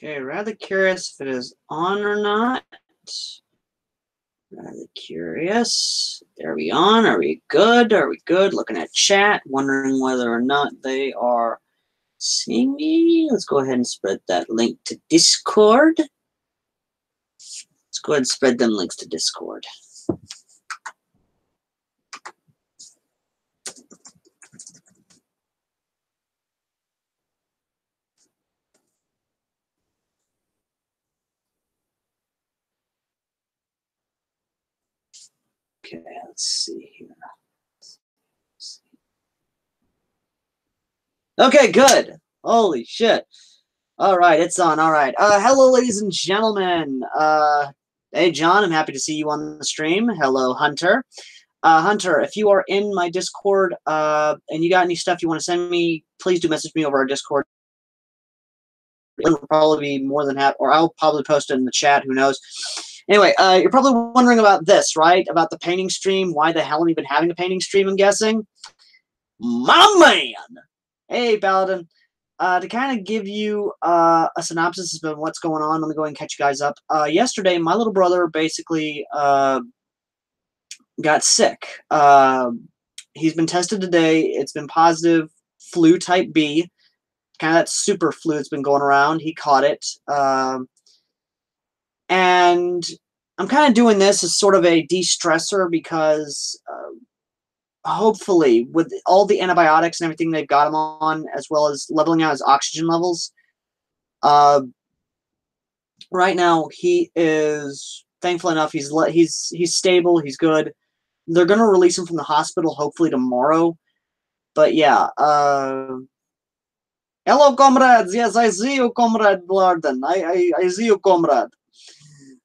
Okay, rather curious if it is on or not. Rather curious. Are we on? Are we good? Are we good? Looking at chat, wondering whether or not they are seeing me. Let's go ahead and spread that link to Discord. Let's go ahead and spread them links to Discord. Okay, let's see here. Okay, good. Holy shit. All right, it's on. All right. Hello, ladies and gentlemen. Hey, John, I'm happy to see you on the stream. Hello, Hunter. Hunter, if you are in my Discord and you got any stuff you want to send me, please do message me over our Discord. It'll probably be more than happy, or I'll probably post it in the chat. Who knows? Anyway, you're probably wondering about this, right? About the painting stream. Why the hell have we been having a painting stream, I'm guessing? My man! Hey, Paladin. To kind of give you a synopsis of what's going on, let me go ahead and catch you guys up. Yesterday, my little brother basically got sick. He's been tested today. It's been positive flu type B. Kind of that super flu that's been going around. He caught it. And I'm kind of doing this as sort of a de-stressor because hopefully with all the antibiotics and everything they've got him on, as well as leveling out his oxygen levels, right now he is, thankful enough, he's stable, he's good. They're going to release him from the hospital hopefully tomorrow. But yeah, hello, comrades. Yes, I see you, Comrade Blarden. I see you, comrade.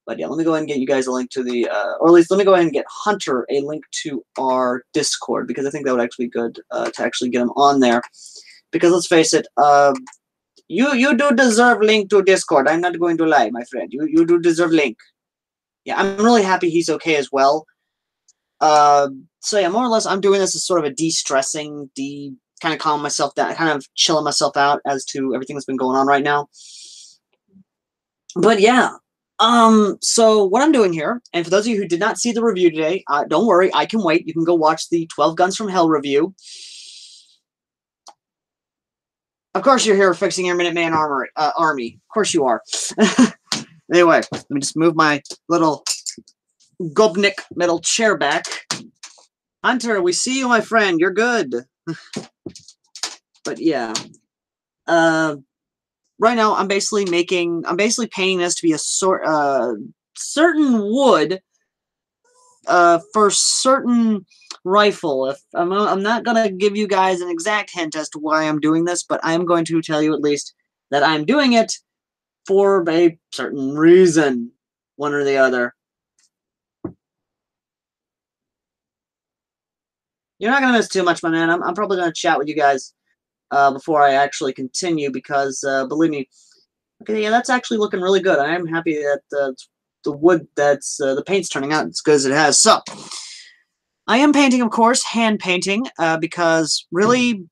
But yeah, let me go ahead and get you guys a link to the, or at least let me go ahead and get Hunter a link to our Discord, because I think that would actually be good to actually get him on there. Because let's face it, you do deserve link to Discord. I'm not going to lie, my friend. You do deserve link. Yeah, I'm really happy he's okay as well. So yeah, more or less, I'm doing this as sort of a de-stressing, kind of calm myself down, kind of chilling myself out as to everything that's been going on right now. But yeah, so what I'm doing here, and for those of you who did not see the review today, don't worry, I can wait. You can go watch the 12 Guns from Hell review. Of course you're here fixing your Minuteman army. Of course you are. Anyway, let me just move my little Gobnik metal chair back. Hunter, we see you, my friend. You're good. But yeah. Right now, I'm basically painting this to be a certain wood for certain rifle. If I'm not gonna give you guys an exact hint as to why I'm doing this, but I am going to tell you at least that I'm doing it for a certain reason, one or the other. You're not gonna miss too much, my man. I'm probably gonna chat with you guys before I actually continue, because believe me, okay, yeah, that's actually looking really good. I am happy that the wood that's the paint's turning out as good as it has. So I am painting, of course, hand painting, because really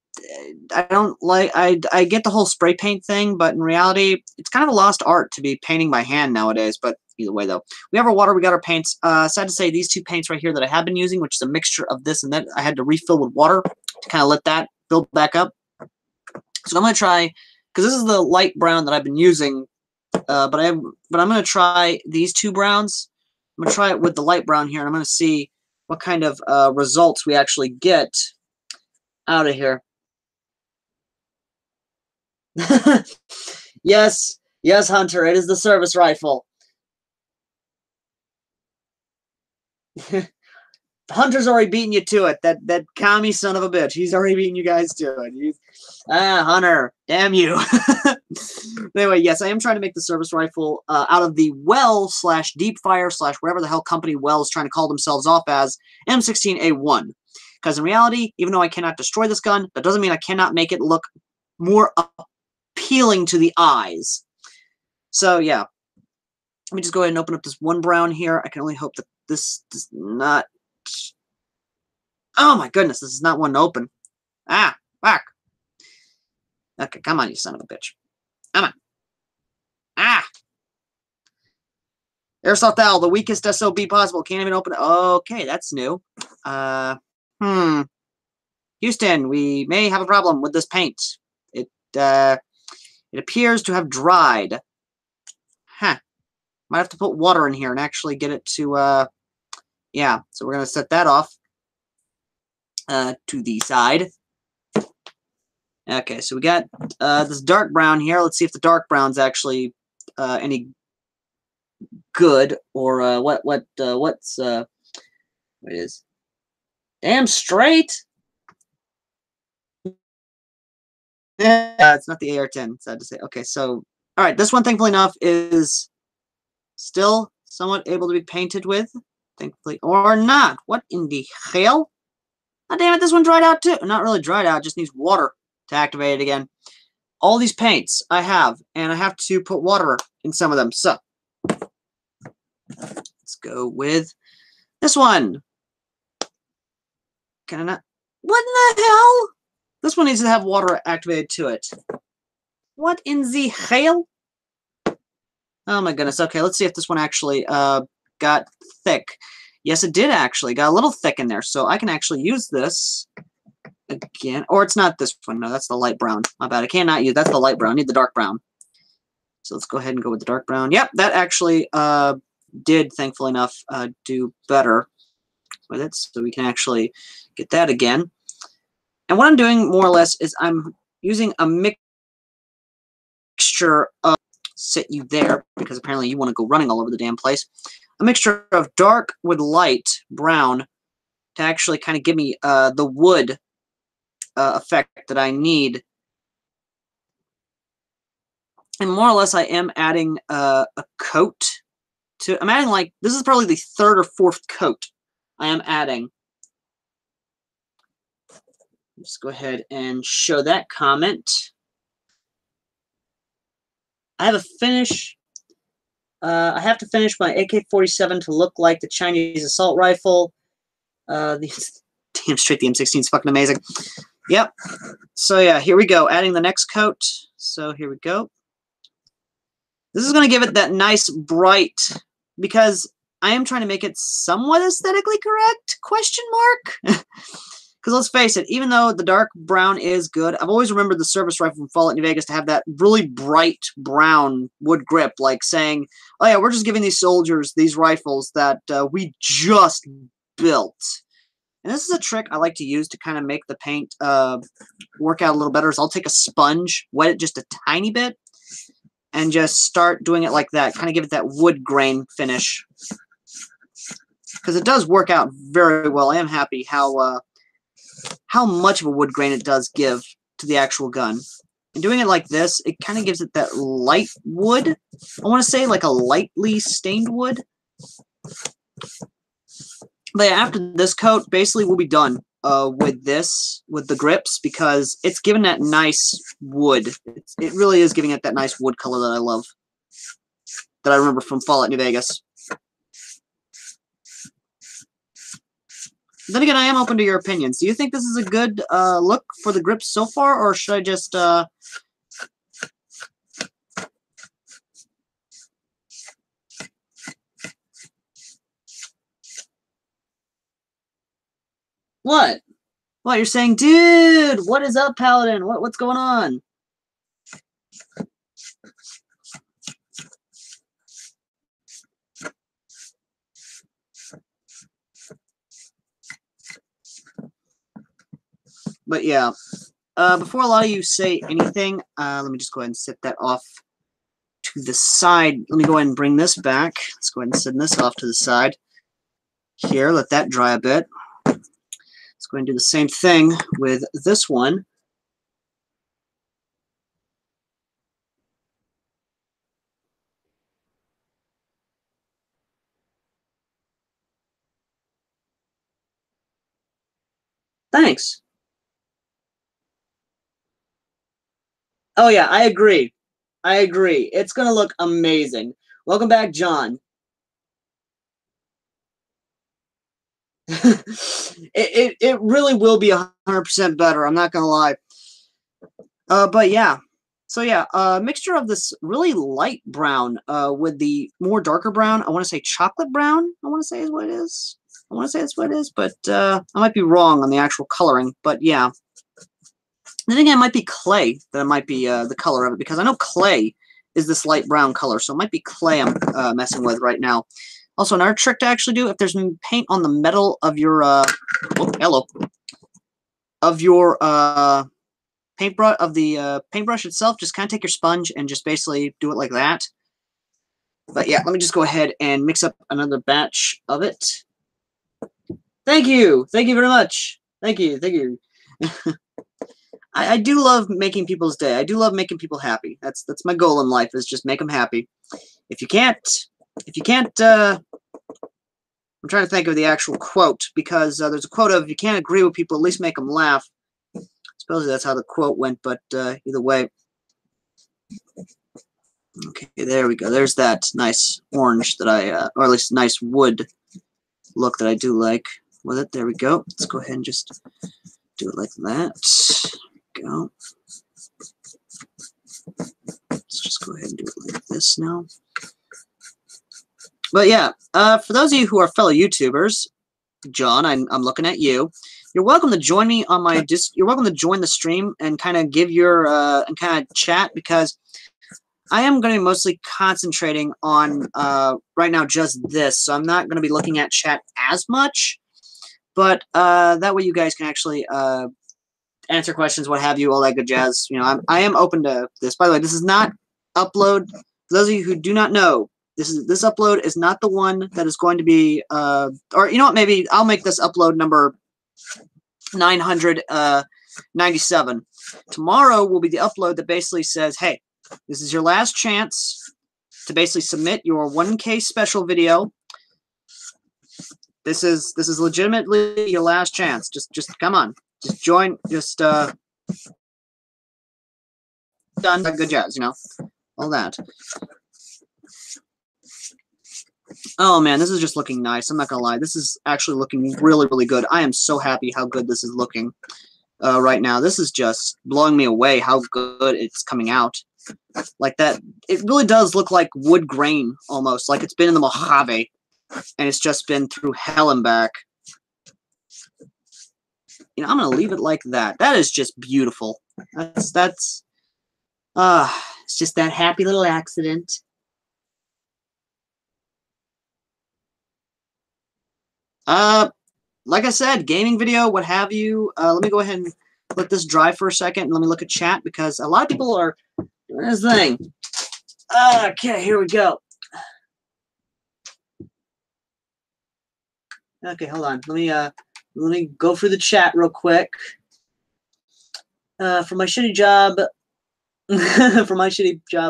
I don't like, I get the whole spray paint thing, but in reality it's kind of a lost art to be painting by hand nowadays. But either way, though, we have our water, we got our paints. Sad to say, these two paints right here that I have been using, which is a mixture of this and that, I had to refill with water to kind of let that build back up. So I'm going to try, because this is the light brown that I've been using, but I'm going to try these two browns. I'm going to try it with the light brown here, and I'm going to see what kind of results we actually get out of here. Yes, yes, Hunter, it is the service rifle. Hunter's already beaten you to it. That commie son of a bitch. He's already beaten you guys to it. Hunter, damn you. Anyway, yes, I am trying to make the service rifle out of the Well / Deep Fire / whatever the hell company Well is trying to call themselves off as M16A1. Because in reality, even though I cannot destroy this gun, that doesn't mean I cannot make it look more appealing to the eyes. So yeah, let me just go ahead and open up this one brown here. I can only hope that this does not. Oh my goodness, this is not one to open. Fuck. Okay, come on, you son of a bitch. Come on. Ah! Airsoft Owl, the weakest SOB possible. Can't even open it. Okay, that's new. Houston, we may have a problem with this paint. It appears to have dried. Huh. Might have to put water in here and actually get it to, yeah. So we're going to set that off to the side. Okay, so we got this dark brown here. Let's see if the dark brown's actually any good, or what it is. Damn straight. Yeah, it's not the AR-10. Sad to say. Okay, so all right, this one, thankfully enough, is still somewhat able to be painted with, thankfully, or not. What in the hell? Oh, damn it, this one dried out too. Not really dried out, just needs water to activate it again. All these paints I have, and I have to put water in some of them. So let's go with this one. Can I not? What in the hell? This one needs to have water activated to it. What in the hell? Oh my goodness. Okay, let's see if this one actually got thick. Yes, it did actually. Got a little thick in there. So I can actually use this again. Or it's not this one. No, that's the light brown. My bad. I cannot use. That's the light brown. I need the dark brown. So let's go ahead and go with the dark brown. Yep, that actually did, thankfully enough, do better with it. So we can actually get that again. And what I'm doing more or less is I'm using a mixture of, sit you there, because apparently you want to go running all over the damn place, a mixture of dark with light brown to actually kind of give me the wood effect that I need. And more or less I am adding a coat to, I'm adding like, this is probably the third or fourth coat I am adding. Let's go ahead and show that comment. I have a finish. I have to finish my AK-47 to look like the Chinese assault rifle. Damn straight, the M16 is fucking amazing. Yep. So yeah, here we go. Adding the next coat. So here we go. This is going to give it that nice bright, because I am trying to make it somewhat aesthetically correct, question mark? Because let's face it, even though the dark brown is good, I've always remembered the service rifle from Fallout New Vegas to have that really bright brown wood grip, like saying, oh yeah, we're just giving these soldiers these rifles that we just built. And this is a trick I like to use to kind of make the paint work out a little better, is I'll take a sponge, wet it just a tiny bit, and just start doing it like that, kind of give it that wood grain finish. Because it does work out very well. I am happy how much of a wood grain it does give to the actual gun. And doing it like this, it kind of gives it that light wood. I want to say like a lightly stained wood. But yeah, after this coat, basically we'll be done with this, with the grips, because it's given that nice wood. It really is giving it that nice wood color that I love, that I remember from Fallout New Vegas. Then again, I am open to your opinions. Do you think this is a good look for the grips so far, or should I just... What? What, you're saying, dude, what is up, Paladin? What's going on? But yeah, before a lot of you say anything, let me just go ahead and set that off to the side. Let me go ahead and bring this back. Let's go ahead and send this off to the side. Here, let that dry a bit. Let's go ahead and do the same thing with this one. Thanks. Oh yeah, I agree. I agree. It's going to look amazing. Welcome back, John. it really will be 100% better. I'm not going to lie. But yeah. So yeah, a mixture of this really light brown with the more darker brown. I want to say chocolate brown. I want to say is what it is. I want to say that's what it is, but I might be wrong on the actual coloring. But yeah, I think it might be clay that might be the color of it, because I know clay is this light brown color, so it might be clay I'm messing with right now. Also, another trick to actually do, if there's paint on the metal of your paintbrush itself, just kind of take your sponge and just basically do it like that. But yeah, let me just go ahead and mix up another batch of it. Thank you very much. Thank you. I do love making people's day. I do love making people happy. That's my goal in life, is just make them happy. If you can't, I'm trying to think of the actual quote, because there's a quote of, you can't agree with people, at least make them laugh. Supposedly that's how the quote went, but either way. Okay, there we go. There's that nice orange that I, or at least nice wood look that I do like with it. There we go. Let's go ahead and just do it like that. There we go. Let's just go ahead and do it like this now. But yeah, for those of you who are fellow YouTubers, John, I'm looking at you. You're welcome to join me on my you're welcome to join the stream and kind of give your and kind of chat, because I am going to be mostly concentrating on right now just this, so I'm not going to be looking at chat as much. But that way you guys can actually answer questions, what have you, all that good jazz. You know, I am open to this. By the way, this is not upload. For those of you who do not know, this upload is not the one that is going to be, or you know what, maybe I'll make this upload number 997. Tomorrow will be the upload that basically says, hey, this is your last chance to basically submit your 1K special video. This is legitimately your last chance. Just come on. Just join, done, good jazz, you know, all that. Oh man, this is just looking nice. I'm not gonna lie. This is actually looking really, really good. I am so happy how good this is looking right now. This is just blowing me away how good it's coming out. Like that, it really does look like wood grain almost, like it's been in the Mojave and it's just been through hell and back. You know, I'm gonna leave it like that. That is just beautiful. It's just that happy little accident. Like I said, gaming video, what have you. Let me go ahead and let this dry for a second, and let me look at chat, because a lot of people are doing this thing. Okay, here we go. Okay, hold on. Let me go through the chat real quick. For my shitty job,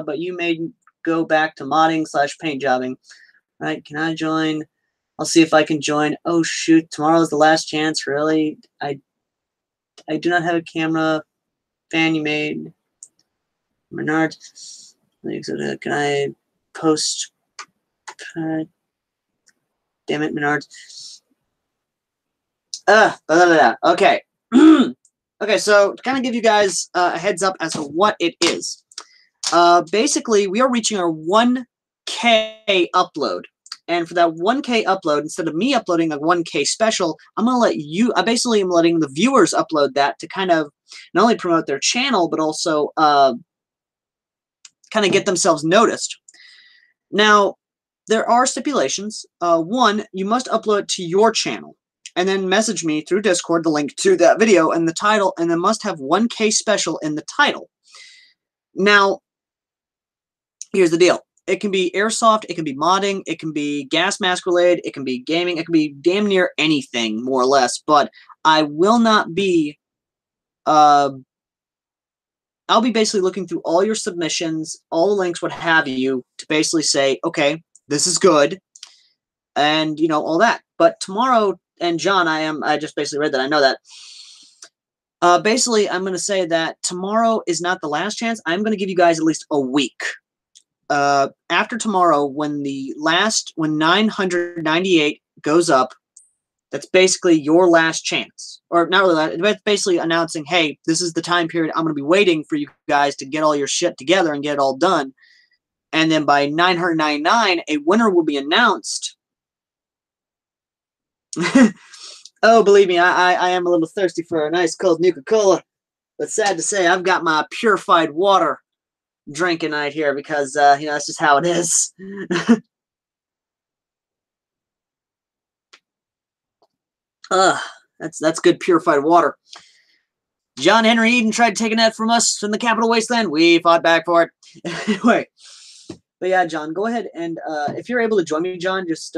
but you may go back to modding / paint jobbing. All right, can I join? I'll see if I can join. Oh shoot, tomorrow's the last chance. Really? I do not have a camera. Fan you made. Bernard. Can I post? Damn it, Bernard. Okay. Okay, so to kind of give you guys a heads up as to what it is. Basically, we are reaching our 1K upload. And for that 1K upload, instead of me uploading a 1K special, I'm going to let you, I basically am letting the viewers upload that to kind of not only promote their channel, but also kind of get themselves noticed. Now, there are stipulations. One, you must upload to your channel, and then message me through Discord the link to that video and the title, and then must have 1K special in the title. Now, here's the deal. It can be airsoft, it can be modding, it can be gas mask related, it can be gaming, it can be damn near anything, more or less, but I will not be, I'll be basically looking through all your submissions, all the links, what have you, to basically say, okay, this is good, and, you know, all that. But tomorrow, and John, I just basically read that, I know that. Basically, I'm going to say that tomorrow is not the last chance. I'm going to give you guys at least a week. After tomorrow, when 998 goes up, That's basically your last chance. Or not really, it's basically announcing, hey, this is the time period I'm going to be waiting for you guys to get all your shit together and get it all done. And then by 999, a winner will be announced. Oh, believe me, I am a little thirsty for a nice cold Nuka-Cola. But sad to say, I've got my purified water drinking right here because, you know, that's just how it is. That's good purified water. John Henry Eden tried taking that from us in the Capital Wasteland. We fought back for it. Anyway, but yeah, John, go ahead and if you're able to join me, John, just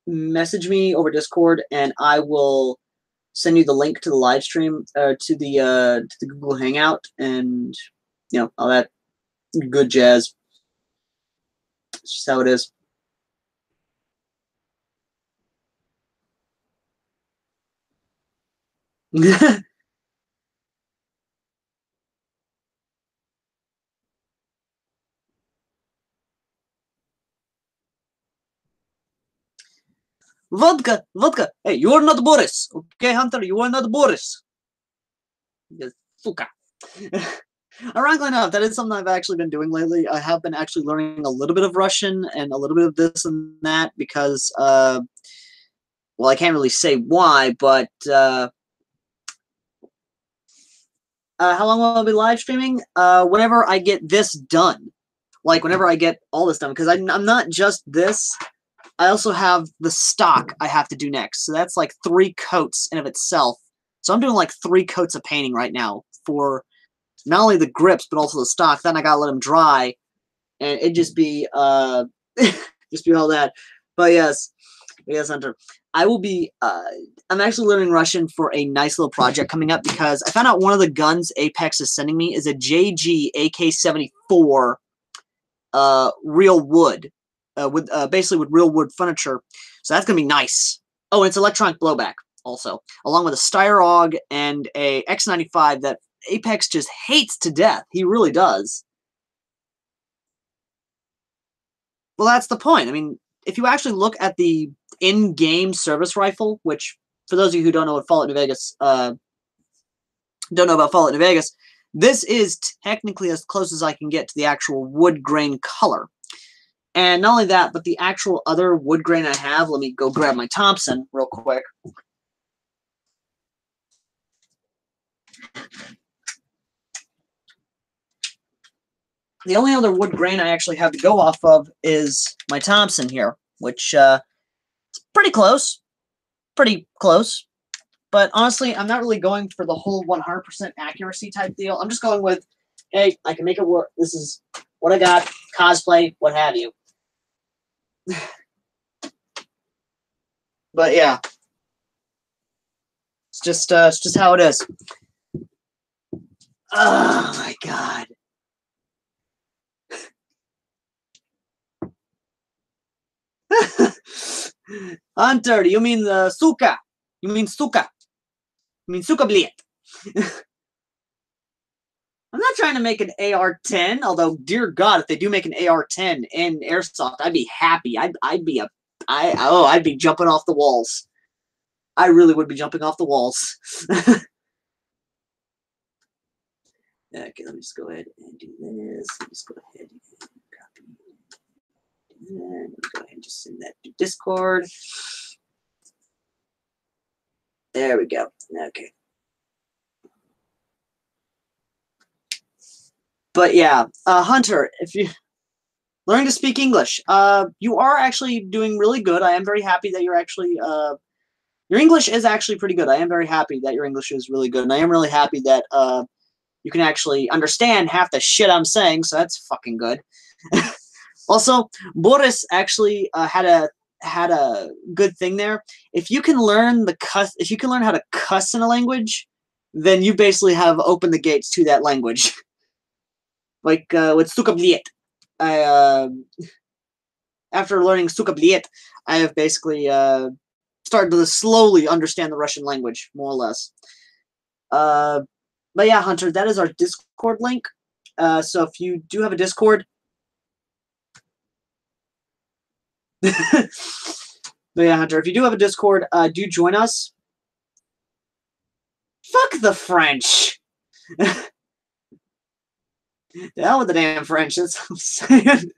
message me over Discord, and I will send you the link to the live stream, to the Google Hangout, and you know all that good jazz. It's just how it is. Vodka, vodka. Hey, you are not Boris. Okay, Hunter, you are not Boris. Yes, suka. Ironically enough, that is something I've actually been doing lately. I have been actually learning a little bit of Russian and a little bit of this and that because, well, I can't really say why, but how long will I be live streaming? Whenever I get this done. Like, whenever I get all this done. Because I'm not just this. I also have the stock I have to do next. So that's like 3 coats in of itself. So I'm doing like 3 coats of painting right now for not only the grips, but also the stock. Then I gotta let them dry. And it just be, just be all that. But yes, Hunter. I will be, I'm actually learning Russian for a nice little project coming up because I found out one of the guns Apex is sending me is a JG AK-74 real wood, with basically with real wood furniture. So that's going to be nice. Oh, and it's electronic blowback also, along with a Styrog and a X95 that Apex just hates to death. He really does. Well, that's the point. I mean, if you actually look at the in-game service rifle, which for those of you who don't know what Fallout New Vegas, don't know about Fallout New Vegas, this is technically as close as I can get to the actual wood grain color. And not only that, but the actual other wood grain I have, let me go grab my Thompson real quick. The only other wood grain I actually have to go off of is my Thompson here, which is pretty close. Pretty close. But honestly, I'm not really going for the whole 100% accuracy type deal. I'm just going with, hey, I can make it work. This is what I got, cosplay, what have you. But yeah, it's just how it is. Oh my god. Hunter, you mean suka? You mean suka? You mean suka bliet? I'm not trying to make an AR-10, although, dear God, if they do make an AR-10 in Airsoft, I'd be happy. I'd be jumping off the walls. I really would be jumping off the walls. Okay, let me just go ahead and do this. Let me just go ahead and copy. And go ahead and just send that to Discord. There we go. Okay. But yeah, Hunter, if you learning to speak English, you are actually doing really good. I am very happy that you're actually, your English is actually pretty good. I am very happy that your English is really good. And I am really happy that you can actually understand half the shit I'm saying, so that's fucking good. Also, Boris actually had a good thing there. If you can learn how to cuss in a language, then you basically have opened the gates to that language. Like with suka bliet. After learning suka bliet, I have basically started to slowly understand the Russian language, more or less. But yeah, Hunter, that is our Discord link. So if you do have a Discord, But yeah, Hunter, if you do have a Discord, do join us. Fuck the French. The hell with the damn French. That's what I'm saying.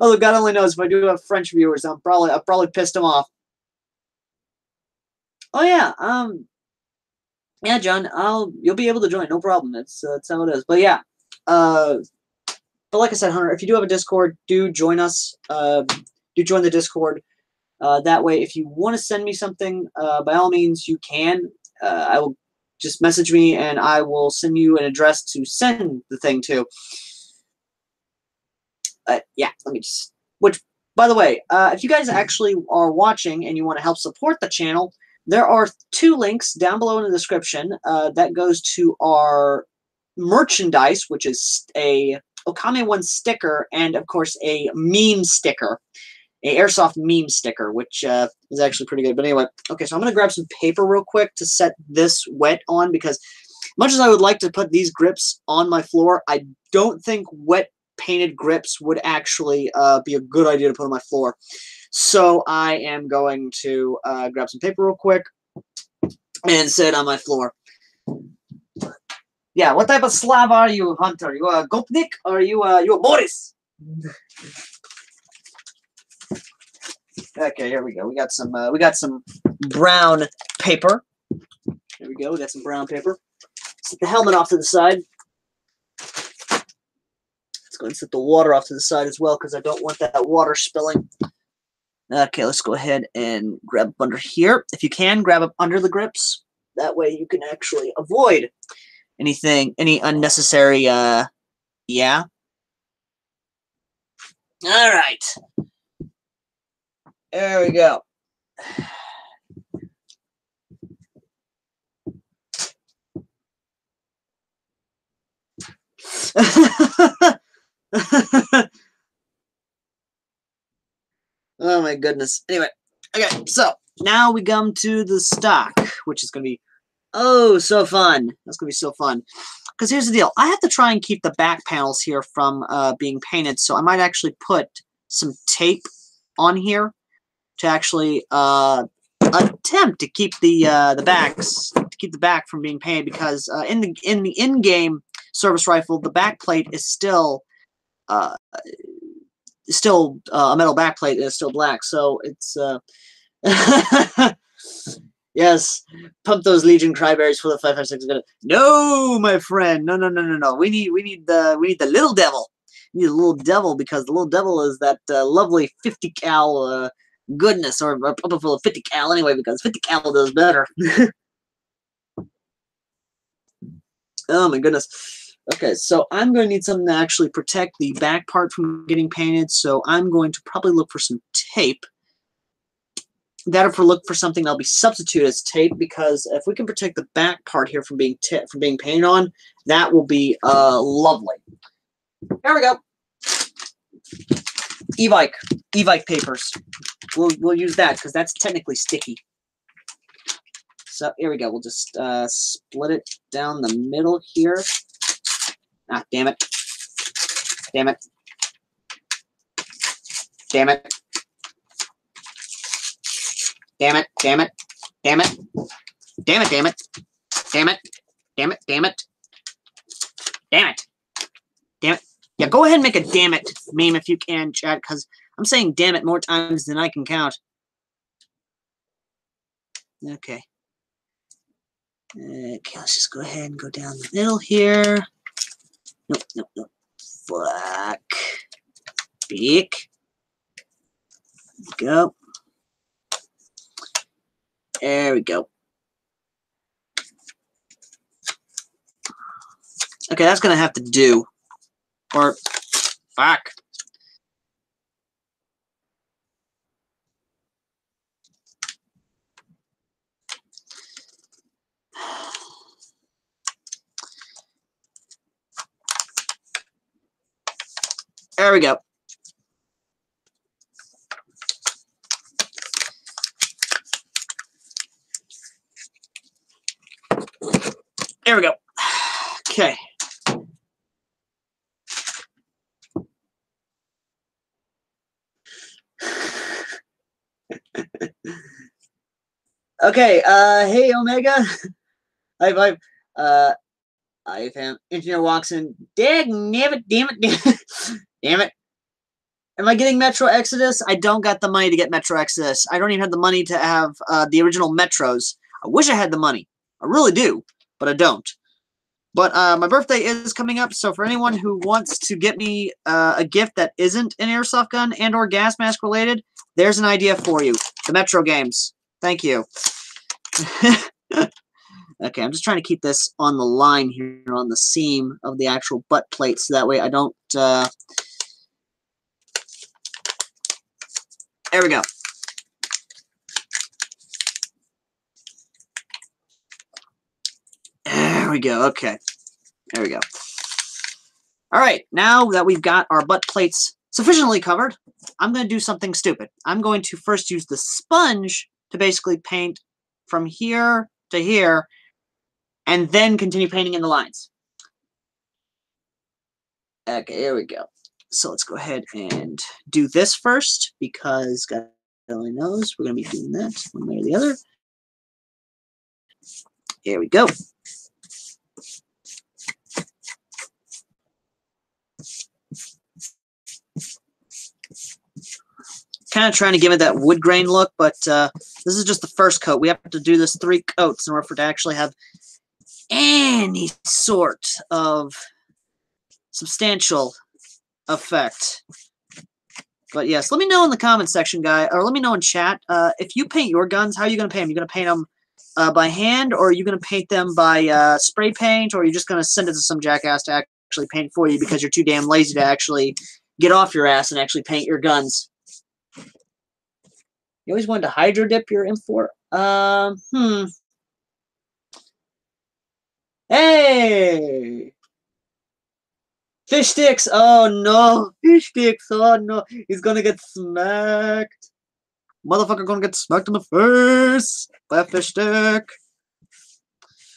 Although God only knows if I do have French viewers, I've probably pissed them off. Oh yeah, yeah, John, you'll be able to join, no problem. That's how it is. But yeah, but like I said, Hunter, if you do have a Discord, do join us. Do join the Discord. That way, if you want to send me something, by all means, you can. I will just message me, and I will send you an address to send the thing to. Yeah, let me just. Which, by the way, if you guys actually are watching and you want to help support the channel, there are 2 links down below in the description. That goes to our merchandise, which is a Okami 1 sticker, and of course a meme sticker. A airsoft meme sticker, which is actually pretty good. But anyway, okay, so I'm going to grab some paper real quick to set this wet on, because much as I would like to put these grips on my floor, I don't think wet painted grips would actually be a good idea to put on my floor. So I am going to grab some paper real quick and set it on my floor. Yeah, what type of Slav are you, Hunter? Are you a Gopnik or are you a Boris? Okay, here we go. We got some brown paper. Here we go. We got some brown paper. Set the helmet off to the side. Let's go and set the water off to the side as well, because I don't want that water spilling. Okay, let's go ahead and grab up under here. If you can, grab up under the grips. That way you can actually avoid any unnecessary, yeah. All right. There we go. Oh my goodness. Anyway, okay, so now we come to the stock, which is going to be, oh, so fun. That's going to be so fun. Because here's the deal. I have to try and keep the back panels here from being painted, so I might actually put some tape on here to actually attempt to keep the back from being painted, because in the in-game service rifle, the back plate is still a metal back plate, and it's still black, so it's yes, pump those Legion Cryberries for the 556 minute. No, my friend, no. We need the little devil. We need a little devil, because the little devil is that lovely 50 cal goodness, or probably full of 50 cal anyway, because 50 cal does better. Oh my goodness. Okay, so I'm going to need something to actually protect the back part from getting painted, so I'm going to probably look for some tape. That, if we look for something that'll be substituted as tape, because if we can protect the back part here from being painted on, that will be lovely. There we go. Evike papers. We'll use that, because that's technically sticky. So here we go. We'll just split it down the middle here. Ah, damn it. Damn it. Damn it. Damn it. Damn it. Damn it. Damn it. Damn it. Damn it. Damn it. Damn it. Damn it. Damn it. Yeah, go ahead and make a damn it meme if you can, chat, because I'm saying damn it more times than I can count. Okay. Okay, let's just go ahead and go down the middle here. Nope. Black. Beak. Go. There we go. Okay, that's going to have to do. Or, fuck. There we go. There we go. Okay. Okay, hey Omega. I've engineer walks in. Damn it, damn it, damn it. Damn it. Am I getting Metro Exodus? I don't got the money to get Metro Exodus. I don't even have the money to have the original Metros. I wish I had the money. I really do, but I don't. But my birthday is coming up, so for anyone who wants to get me a gift that isn't an airsoft gun and or gas mask related, there's an idea for you. The Metro games. Thank you. Okay, I'm just trying to keep this on the line here, on the seam of the actual butt plate, so that way I don't... there we go. There we go, okay. There we go. All right, now that we've got our butt plates sufficiently covered, I'm going to do something stupid. I'm going to first use the sponge to basically paint from here to here, and then continue painting in the lines. Okay, here we go. So let's go ahead and do this first, because God only knows we're going to be doing that one way or the other. Here we go. Kind of trying to give it that wood grain look, but this is just the first coat. We have to do this 3 coats in order for it to actually have any sort of substantial effect. But yes, let me know in the comment section, guy, or let me know in chat. If you paint your guns, how are you going to paint them? You going to paint them by hand, or are you going to paint them by spray paint, or are you just going to send it to some jackass to actually paint for you because you're too damn lazy to actually get off your ass and actually paint your guns? You always wanted to hydro dip your M4? Hey! Fish sticks! Oh no! Fish sticks! Oh no! He's gonna get smacked! Motherfucker gonna get smacked in the face by a fish stick!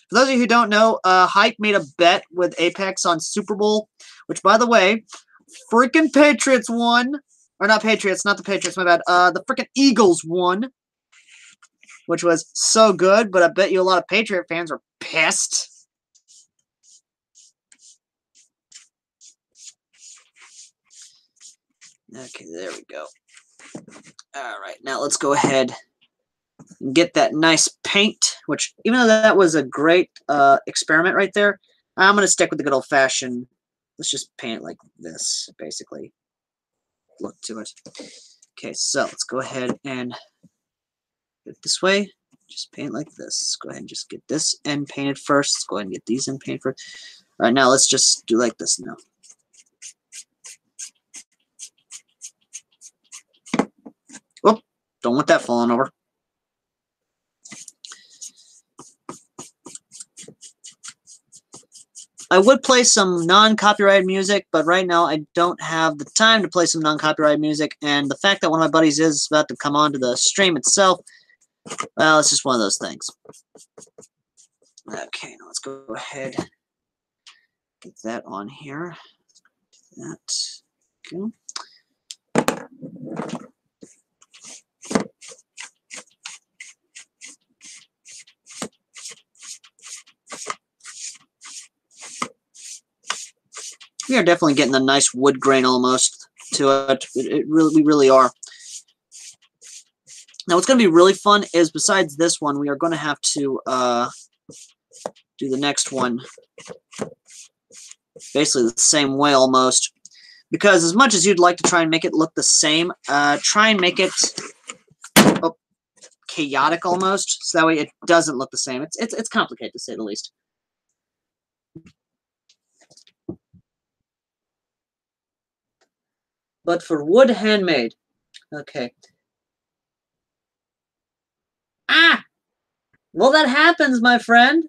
For those of you who don't know, Hype made a bet with Apex on Super Bowl, which, by the way, freaking Patriots won. Or not Patriots, not the Patriots, my bad. The freaking Eagles won, which was so good, but I bet you a lot of Patriot fans are pissed. Okay, there we go. All right, now let's go ahead and get that nice paint, which, even though that was a great experiment right there, I'm going to stick with the good old-fashioned. Let's just paint it like this, basically. Look to it. Okay, so let's go ahead and get it this way. Just paint like this. Let's go ahead and just get this end painted first. Let's go ahead and get these end painted first. All right, now let's just do like this now. Whoop, don't want that falling over. I would play some non-copyrighted music, but right now I don't have the time to play some non-copyrighted music, and the fact that one of my buddies is about to come onto the stream itself, well, it's just one of those things. Okay, now let's go ahead and get that on here. That. Okay. We are definitely getting a nice wood grain almost to it. We really are. Now, what's going to be really fun is, besides this one, we are going to have to do the next one basically the same way almost. Because as much as you'd like to try and make it look the same, try and make it chaotic almost, so that way it doesn't look the same. It's complicated, to say the least. But for wood handmade, okay. Ah! Well, that happens, my friend.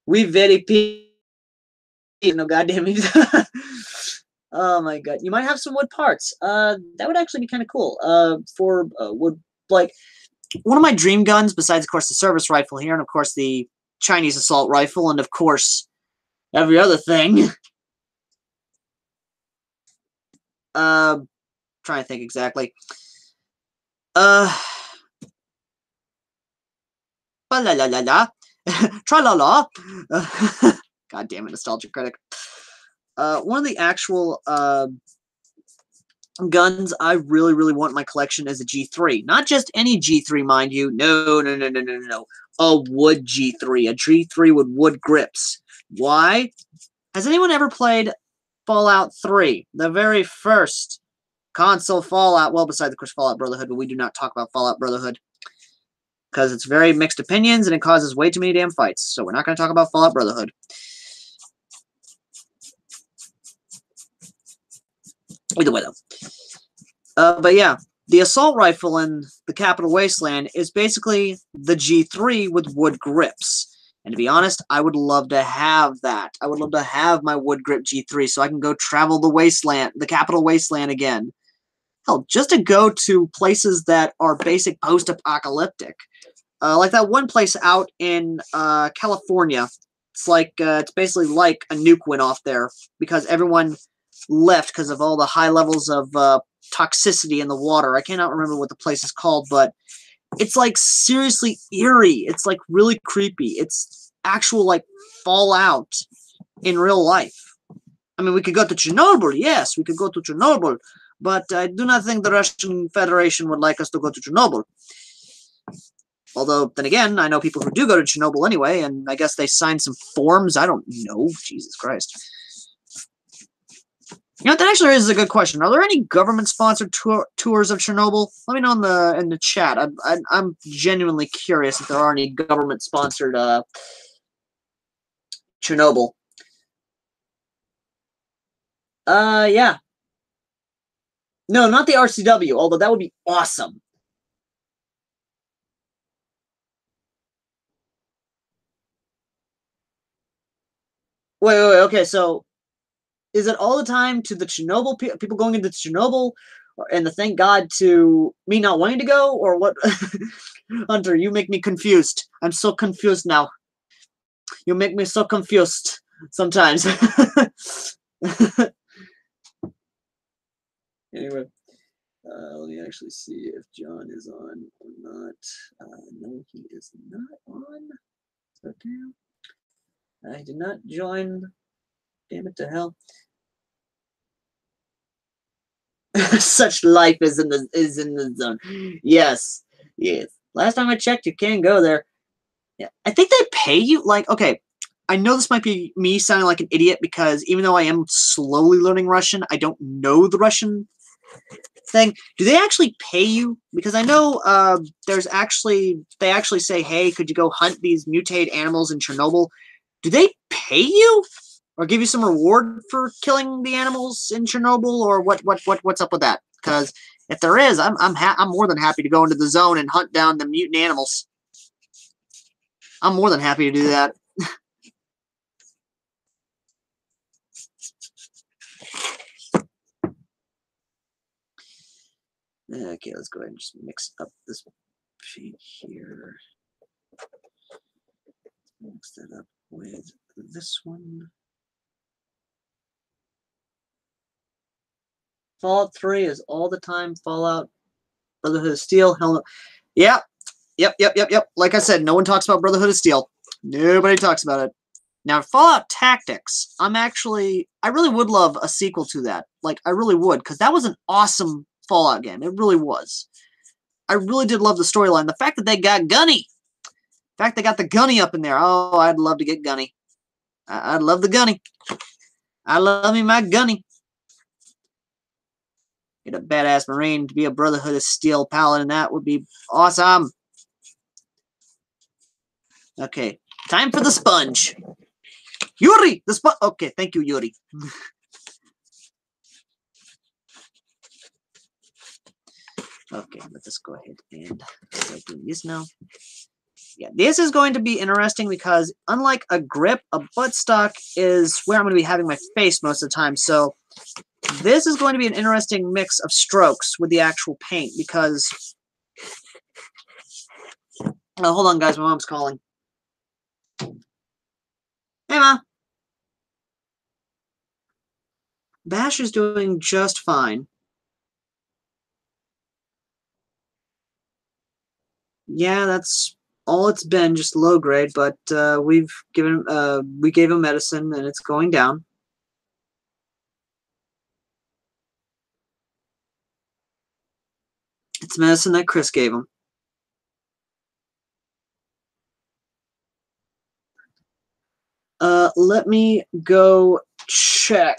We very no goddamn it. Oh my god. You might have some wood parts. That would actually be kind of cool. For wood, like, one of my dream guns, besides, of course, the service rifle here, and, of course, the Chinese assault rifle, and, of course, every other thing. Trying to think exactly. ba la la la la, tra la la. God damn it, Nostalgia Critic. One of the actual guns I really, really want in my collection is a G3. Not just any G3, mind you. No, no, no, no, no, no. A wood G3. A G3 with wood grips. Why? Has anyone ever played Fallout 3? The very first console Fallout. Well, besides, of course, Fallout Brotherhood, but we do not talk about Fallout Brotherhood. Because it's very mixed opinions and it causes way too many damn fights. So we're not going to talk about Fallout Brotherhood. Either way, though. But yeah, the assault rifle in the Capital Wasteland is basically the G3 with wood grips. And to be honest, I would love to have that. I would love to have my wood grip G3 so I can go travel the wasteland, the Capital Wasteland again. Hell, just to go to places that are basic post-apocalyptic. Like that one place out in California. It's like it's basically like a nuke went off there because everyone left because of all the high levels of toxicity in the water. I cannot remember what the place is called, but it's like seriously eerie. It's like really creepy. It's actual like Fallout in real life. I mean, we could go to Chernobyl. Yes, we could go to Chernobyl, but I do not think the Russian Federation would like us to go to Chernobyl. Although, then again, I know people who do go to Chernobyl anyway, and I guess they signed some forms. I don't know. Jesus Christ. You know, that actually raises a good question. Are there any government-sponsored tours of Chernobyl? Let me know in the chat. I'm genuinely curious if there are any government-sponsored Chernobyl. Yeah. No, not the RCW, although that would be awesome. Wait, okay, so is it all the time to the Chernobyl people going into Chernobyl, and the thank God to me not wanting to go, or what? Hunter, you make me confused. I'm so confused now. You make me so confused sometimes. Anyway, let me actually see if John is on or not. No, he is not on. Okay. I did not join. Damn it to hell. Such life is in the zone. Yes. Yes. Last time I checked, you can't go there. Yeah. I think they pay you like okay. I know this might be me sounding like an idiot because even though I am slowly learning Russian, I don't know the Russian thing. Do they actually pay you? Because I know they actually say, hey, could you go hunt these mutated animals in Chernobyl? Do they pay you? Or give you some reward for killing the animals in Chernobyl, or what's up with that? Because if there is, I'm more than happy to go into the zone and hunt down the mutant animals. I'm more than happy to do that. Okay, let's go ahead and just mix up this sheet here. Mix that up with this one. Fallout 3 is all the time. Fallout, Brotherhood of Steel, hell no. Yep. Like I said, no one talks about Brotherhood of Steel. Nobody talks about it. Now, Fallout Tactics, I really would love a sequel to that. Like, I really would, because that was an awesome Fallout game. It really was. I really did love the storyline. The fact that they got Gunny. The fact they got the Gunny up in there. Oh, I'd love to get Gunny. I'd love the Gunny. I love me my Gunny. Get a badass Marine to be a Brotherhood of Steel Paladin. That would be awesome. Okay, time for the sponge. Yuri, the sponge. Okay, thank you, Yuri. Okay, let's just go ahead and start doing this now. Yeah, this is going to be interesting because unlike a grip, a buttstock is where I'm going to be having my face most of the time. So this is going to be an interesting mix of strokes with the actual paint because... Oh, hold on, guys. My mom's calling. Hey, Ma. Bash is doing just fine. Yeah, that's all it's been, just low grade, but we gave him medicine and it's going down. It's medicine that Chris gave him. Let me go check.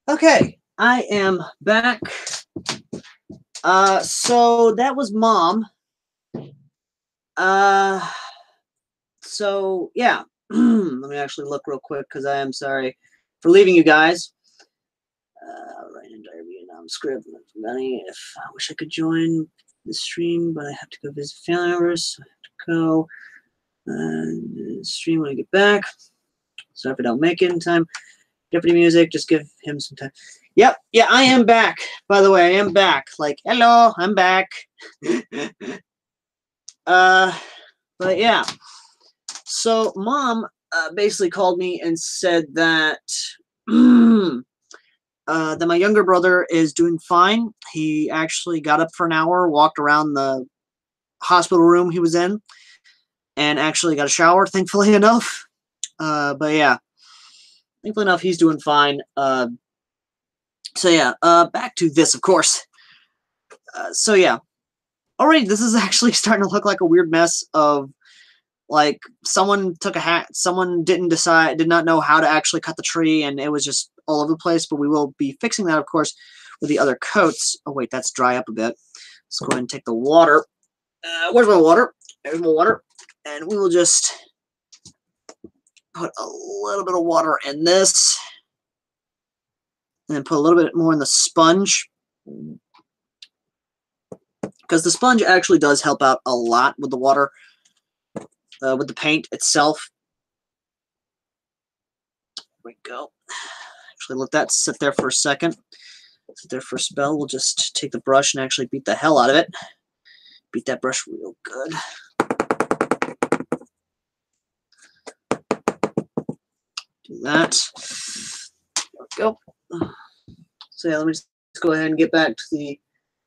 Okay, I am back. So that was Mom. Uh, so yeah, let me actually look real quick because I am sorry for leaving you guys. Right into Vietnam script. Money. If I wish I could join the stream, but I have to go visit family members. So I have to go stream when I get back. So if I don't make it in time, Jeopardy music, just give him some time. Yep, yeah, I am back. By the way, I am back. Like, hello, I'm back. But yeah. So Mom basically called me and said that that my younger brother is doing fine. He actually got up for an hour, walked around the hospital room he was in, and actually got a shower, thankfully enough. But yeah, thankfully enough, he's doing fine. So yeah, back to this, of course. So yeah, already this is actually starting to look like a weird mess of, like, someone took a hat, someone did not know how to actually cut the tree, and it was just all over the place, but we will be fixing that, of course, with the other coats. Oh wait, that's dry up a bit. Let's go ahead and take the water. Where's my water? There's my water. And we will just put a little bit of water in this. And then put a little bit more in the sponge. Because the sponge actually does help out a lot with the water. With the paint itself. There we go. Actually, let that sit there for a second. Sit there for a spell. We'll just take the brush and actually beat the hell out of it. Beat that brush real good. Do that. There we go. So yeah, let me just go ahead and get back to the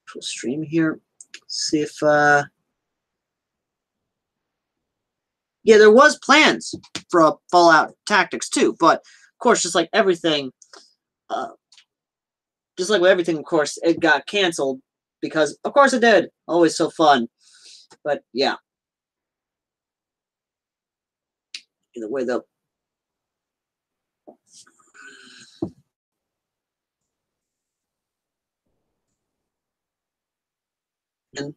actual stream here. See if yeah, there was plans for a Fallout Tactics too, but of course, just like everything, of course, it got canceled because, of course, it did. Always so fun, but yeah. Either way, though. And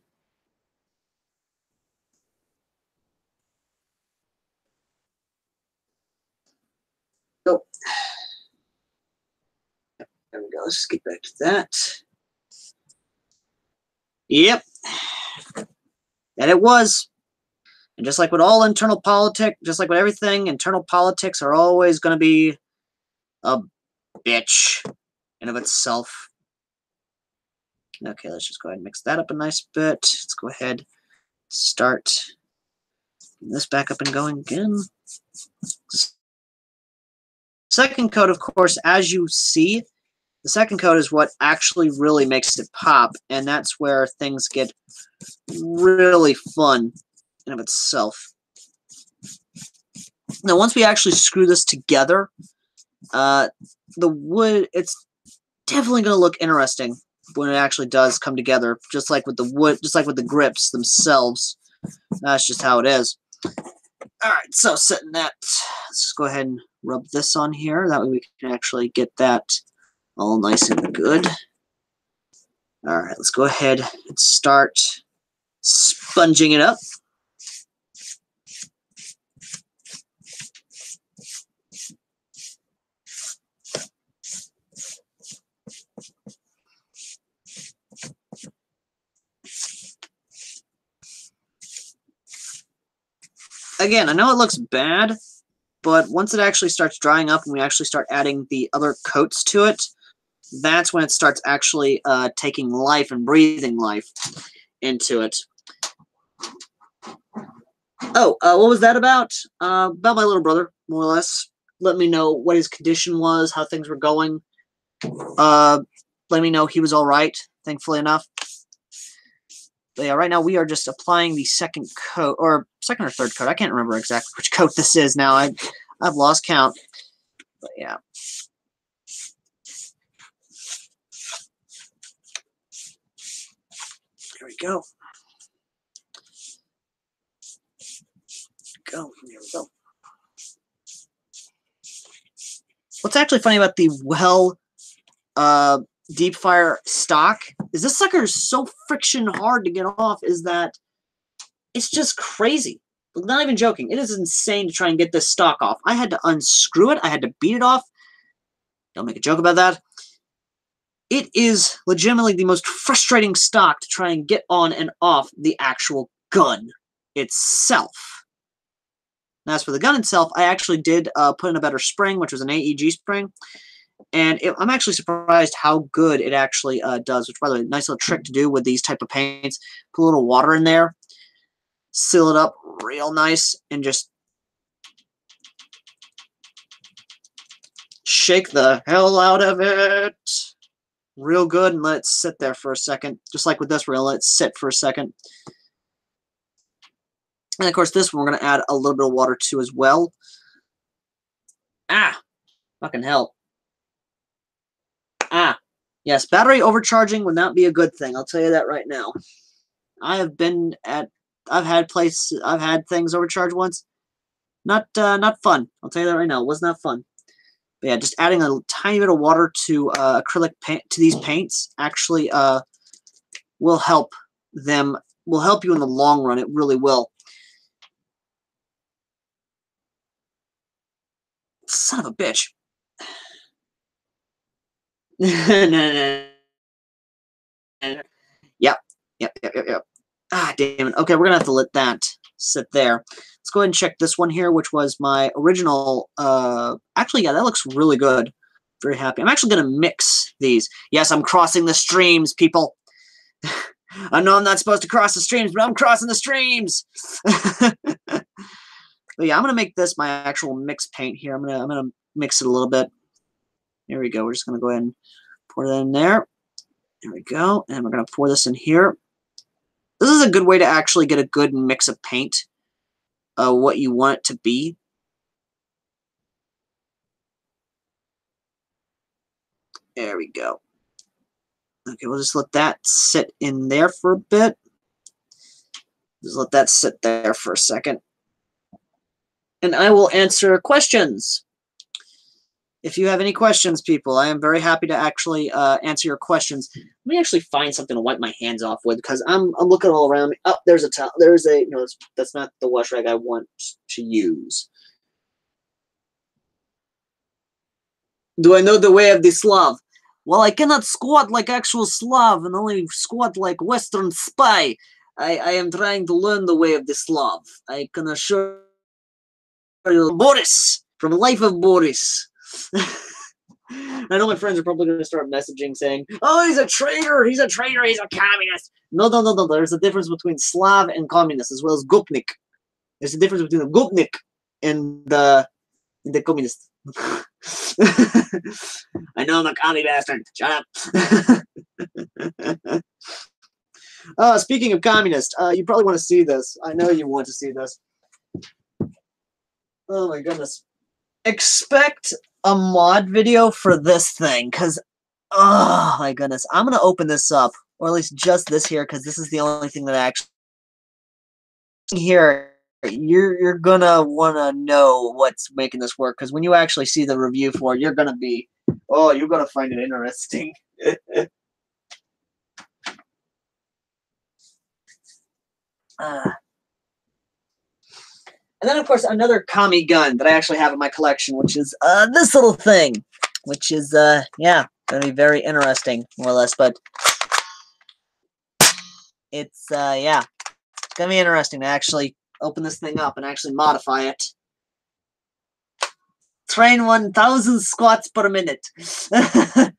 oh, there we go. Let's just get back to that. Yep, and it was. And just like with all internal politics, just like with everything, internal politics are always going to be a bitch in of itself. Okay, let's just go ahead and mix that up a nice bit. Let's go ahead, start this back up and going again. Second coat, of course, as you see, the second coat is what actually really makes it pop, and that's where things get really fun in of itself. Now, once we actually screw this together, the wood, it's definitely going to look interesting when it actually does come together, just like with the wood, just like with the grips themselves. That's just how it is. All right, so setting that, let's just go ahead and rub this on here. That way we can actually get that all nice and good. All right, let's go ahead and start sponging it up. Again, I know it looks bad, but once it actually starts drying up and we actually start adding the other coats to it, that's when it starts actually taking life and breathing life into it. Oh, what was that about? About my little brother, more or less. Let me know what his condition was, how things were going. Let me know he was all right, thankfully enough. But yeah, right now we are just applying the second coat, or second or third coat. I can't remember exactly which coat this is now. I've lost count. But yeah. There we go. There we go. What's actually funny about the deep fire stock is this sucker is so friction hard to get off, is that it's just crazy. Not even joking. It is insane to try and get this stock off. I had to unscrew it. I had to beat it off. Don't make a joke about that. It is legitimately the most frustrating stock to try and get on and off the actual gun itself. As for the gun itself, I actually did put in a better spring, which was an AEG spring. And I'm actually surprised how good it actually does, which, by the way, nice little trick to do with these type of paints. Put a little water in there, seal it up real nice, and just shake the hell out of it real good and let it sit there for a second. Just like with this, we're going to let it sit for a second. And, of course, this one we're going to add a little bit of water to as well. Ah, fucking hell. Ah, yes, battery overcharging would not be a good thing. I'll tell you that right now. I've had things overcharged once. Not fun. I'll tell you that right now. It was not fun. But yeah, just adding a tiny bit of water to acrylic paint to these paints actually will help them. Will help you in the long run. It really will. Son of a bitch. No. Yep. Ah, damn it. Okay, we're gonna have to let that sit there. Let's go ahead and check this one here, which was my original. Actually, yeah, that looks really good. Very happy. I'm actually gonna mix these. Yes, I'm crossing the streams, people. I know I'm not supposed to cross the streams, but I'm crossing the streams. But yeah, I'm gonna make this my actual mix paint here. I'm gonna mix it a little bit. There we go. We're just gonna go ahead and pour that in there. There we go. And we're gonna pour this in here. This is a good way to actually get a good mix of paint, what you want it to be. There we go. Okay, we'll just let that sit in there for a bit. Just let that sit there for a second. And I will answer questions. If you have any questions, people, I am very happy to actually answer your questions. Let me actually find something to wipe my hands off with, because I'm looking all around me. Oh, there's a towel. No, that's not the wash rag I want to use. Do I know the way of the Slav? Well, I cannot squat like actual Slav and only squat like Western spy. I am trying to learn the way of the Slav. I can assure you, Boris, from Life of Boris. I know my friends are probably going to start messaging saying, "Oh, he's a traitor! He's a traitor! He's a communist!" No. There's a difference between Slav and communist, as well as Gopnik. There's a difference between the Gopnik and the communist. I know I'm a commie bastard. Shut up. Speaking of communist, you probably want to see this. I know you want to see this. Oh my goodness. Expect a mod video for this thing, because, oh my goodness. I'm going to open this up, or at least just this here, because this is the only thing that I actually here. You're going to want to know what's making this work, because when you actually see the review for it, you're going to be, oh, you're going to find it interesting. And then, of course, another commie gun that I actually have in my collection, which is this little thing, which is, yeah, going to be very interesting, more or less. But it's, yeah, it's going to be interesting to actually open this thing up and actually modify it. Train 1,000 squats per minute. I'm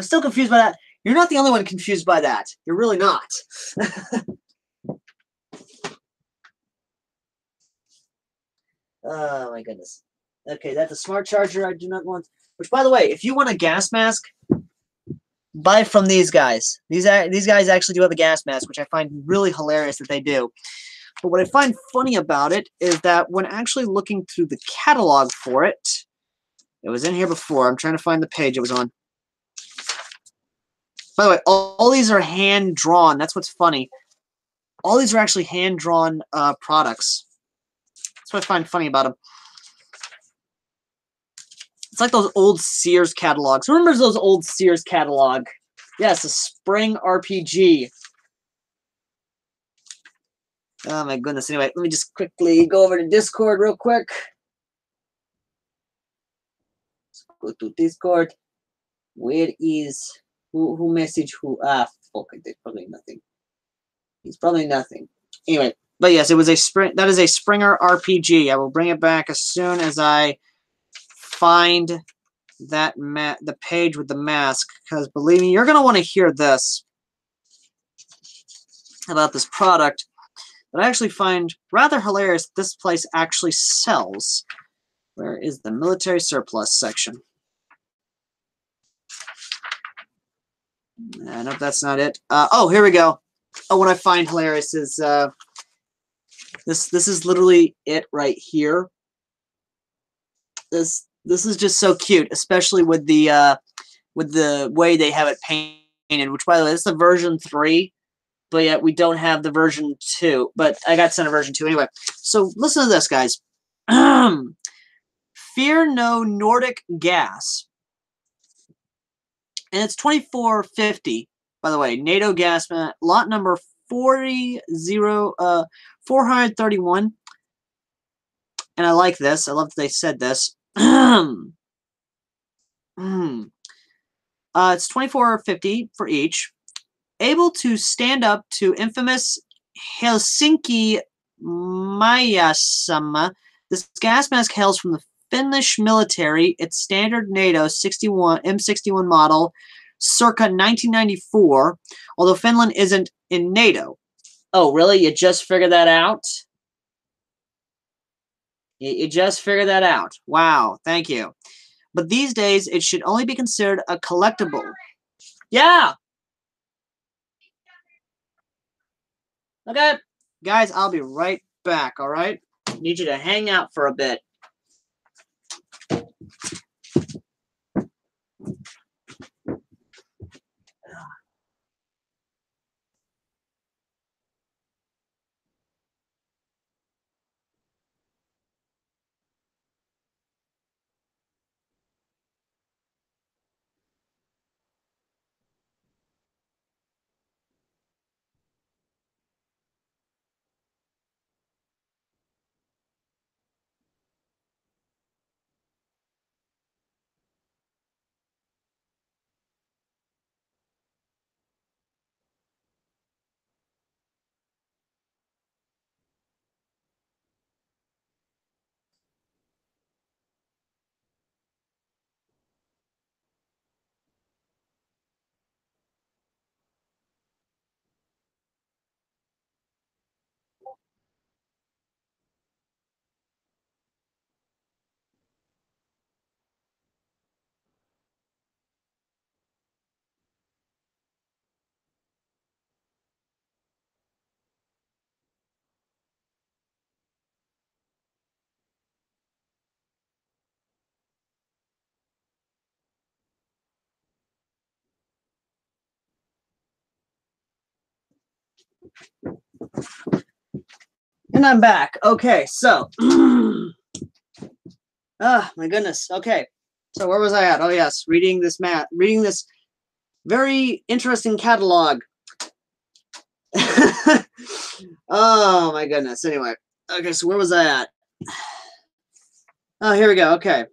still confused by that. You're not the only one confused by that. You're really not. Oh my goodness. Okay, that's a smart charger I do not want. Which, by the way, if you want a gas mask, buy from these guys. These guys actually do have a gas mask, which I find really hilarious that they do. But what I find funny about it is that when actually looking through the catalog for it, it was in here before. I'm trying to find the page it was on. By the way, all these are hand-drawn. That's what's funny. All these are actually hand-drawn products. That's what I find funny about them. It's like those old Sears catalogs. Remember those old Sears catalog? Yes, a Spring RPG. Oh my goodness. Anyway, let me just quickly go over to Discord real quick. Let's go to Discord. Where is who messaged who? Ah, okay, there's probably nothing. It's probably nothing. Anyway, But yes, it was a spring. That is a Springer RPG. I will bring it back as soon as I find that the page with the mask, because believe me, you're gonna want to hear this about this product that I actually find rather hilarious. This place actually sells. Where is the military surplus section? Nope, that's not it. Oh, here we go. Oh, what I find hilarious is this is literally it right here. This is just so cute, especially with the way they have it painted. Which, by the way, this is the version 3, but yet we don't have the version 2. But I got sent a version 2 anyway. So listen to this, guys. Fear no Nordic gas. And it's 2450, by the way. NATO gas, lot number 431. And I like this. I love that they said this. It's 2450 for each. Able to stand up to infamous Helsinki Mayasama. This gas mask hails from the Finnish military. Its standard NATO M61 model, circa 1994. Although Finland isn't in NATO. Oh, really? You just figured that out? You just figured that out. Wow, thank you. But these days, it should only be considered a collectible. Yeah! Okay. Guys, I'll be right back, alright? Need you to hang out for a bit. And I'm back. Okay, so. Ah, my goodness. Okay. So where was I at? Oh, yes. Reading this very interesting catalog. Oh, my goodness. Anyway. Okay, so where was I at? Oh, here we go. Okay.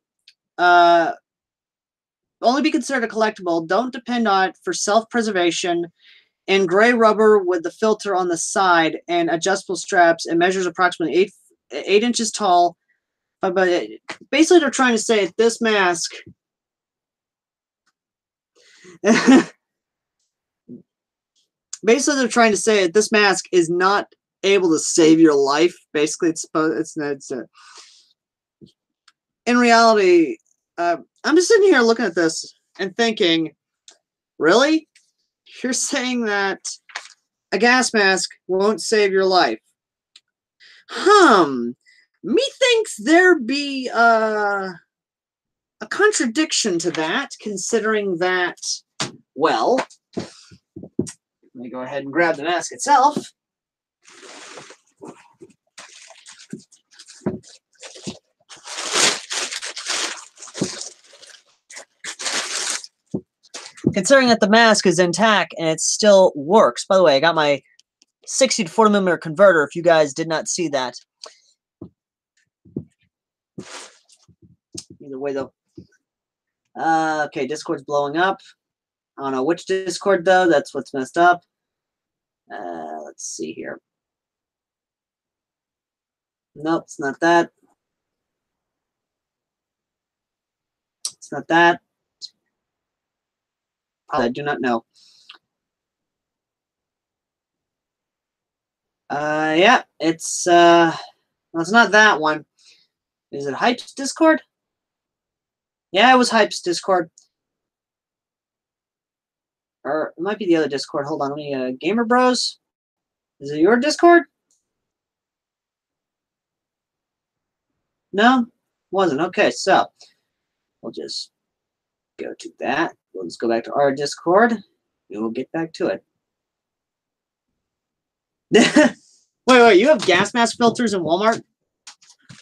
Only be considered a collectible. Don't depend on it for self-preservation. And gray rubber with the filter on the side and adjustable straps. It measures approximately 8 inches tall. But basically, they're trying to say that this mask. Basically, they're trying to say that this mask is not able to save your life. Basically, it's in reality. I'm just sitting here looking at this and thinking, really? You're saying that a gas mask won't save your life? Methinks there be a contradiction to that, considering that, well, let me go ahead and grab the mask itself. Considering that the mask is intact and it still works. By the way, I got my 60 to 40 millimeter converter, if you guys did not see that. Either way, though. Okay, Discord's blowing up. I don't know which Discord, though. That's what's messed up. Let's see here. Nope, it's not that. It's not that. I do not know. Yeah, it's well, it's not that one. Is it Hype's Discord? Yeah, it was Hype's Discord. Or it might be the other Discord. Hold on, let me Gamer Bros. Is it your Discord? No? Wasn't. Okay, so we'll just go to that. We'll just go back to our Discord. We will get back to it. Wait, you have gas mask filters in Walmart?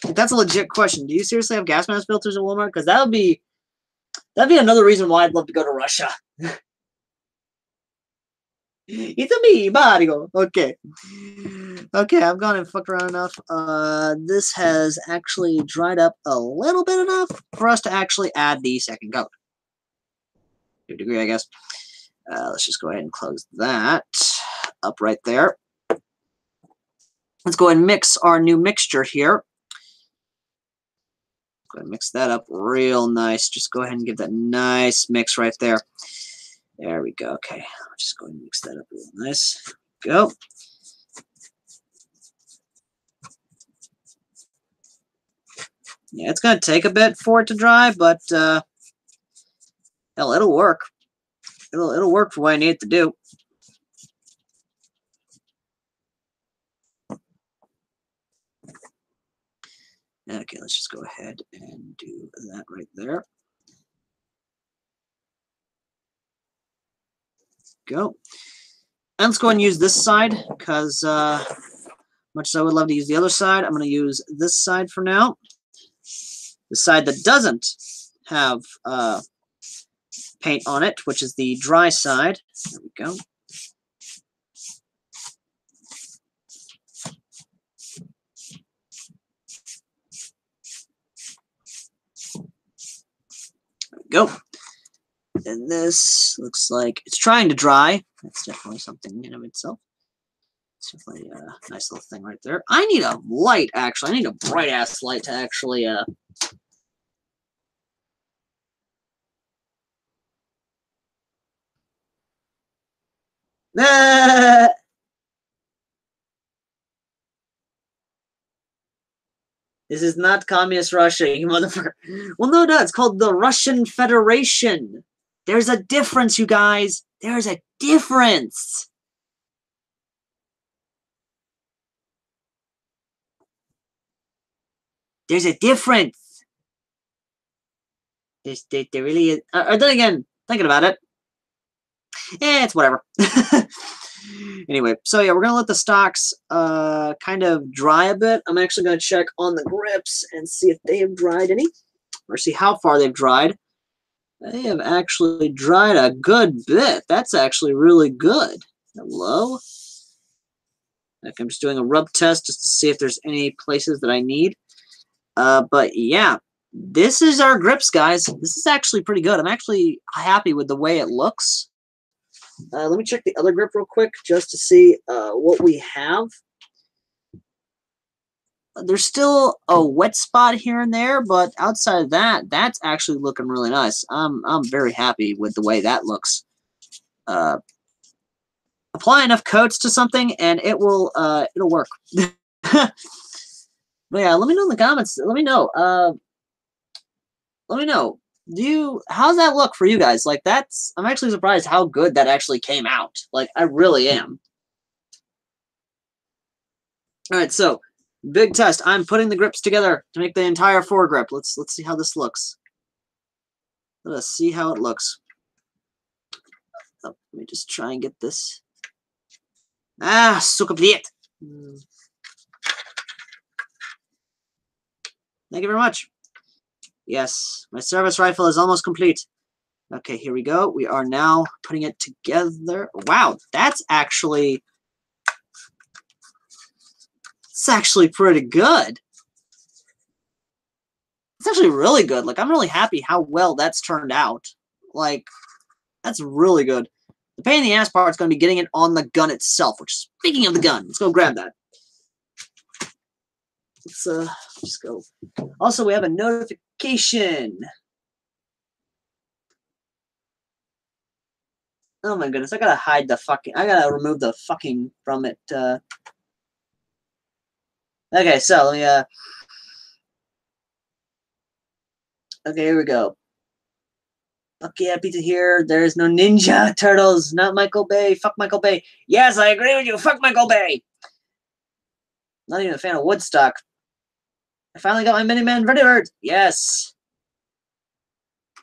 That's a legit question. Do you seriously have gas mask filters in Walmart? Because that'd be another reason why I'd love to go to Russia. It's a me, Mario. Okay. Okay, I've gone and fucked around enough. This has actually dried up a little bit enough for us to actually add the second coat. To a degree, I guess. Let's just go ahead and close that up right there. Let's go ahead and mix our new mixture here. Go ahead and mix that up real nice. Just go ahead and give that nice mix right there. There we go. Okay, I'll just go ahead and mix that up real nice. Go. Yeah, it's going to take a bit for it to dry, but hell, it'll work. It'll work for what I need it to do. Okay, let's just go ahead and do that right there. Go. And let's go ahead and use this side because much as I would love to use the other side, I'm going to use this side for now. The side that doesn't have paint on it, which is the dry side. There we go. There we go. And this looks like it's trying to dry. That's definitely something in of itself. It's definitely a nice little thing right there. I need a light, actually. I need a bright-ass light to actually... This is not communist Russia, you motherfucker. Well, no, it's called the Russian Federation. There's a difference, you guys. There's a difference. There's a difference. There really is. Then again, thinking about it, it's whatever. Anyway, so yeah, we're going to let the stocks kind of dry a bit. I'm actually going to check on the grips and see if they have dried any, or see how far they've dried. They have actually dried a good bit. That's actually really good. Hello? Like, I'm just doing a rub test just to see if there's any places that I need. But yeah, this is our grips, guys. This is actually pretty good. I'm actually happy with the way it looks. Let me check the other grip real quick just to see what we have. There's still a wet spot here and there, but outside of that, that's actually looking really nice. I'm very happy with the way that looks. Apply enough coats to something, and it'll work. But yeah, let me know in the comments. Let me know. Let me know. How's that look for you guys? Like, I'm actually surprised how good that actually came out. Like, I really am. All right, so big test. I'm putting the grips together to make the entire foregrip. Let's see how this looks. Let us see how it looks. Oh, let me just try and get this. So complete. Thank you very much. Yes, my service rifle is almost complete. Okay, here we go. We are now putting it together. Wow, that's actually pretty good. It's actually really good. Like, I'm really happy how well that's turned out. Like, that's really good. The pain in the ass part is going to be getting it on the gun itself, which, speaking of the gun, let's go grab that. Let's just go. Also, we have a notification. Oh my goodness, I gotta hide the fucking. I gotta remove the fucking from it. Okay, so let me. Okay, here we go. Okay, happy to hear there's no Ninja Turtles, not Michael Bay. Fuck Michael Bay. Yes, I agree with you. Fuck Michael Bay. Not even a fan of Woodstock. I finally got my Miniman Ready Bird. Yes.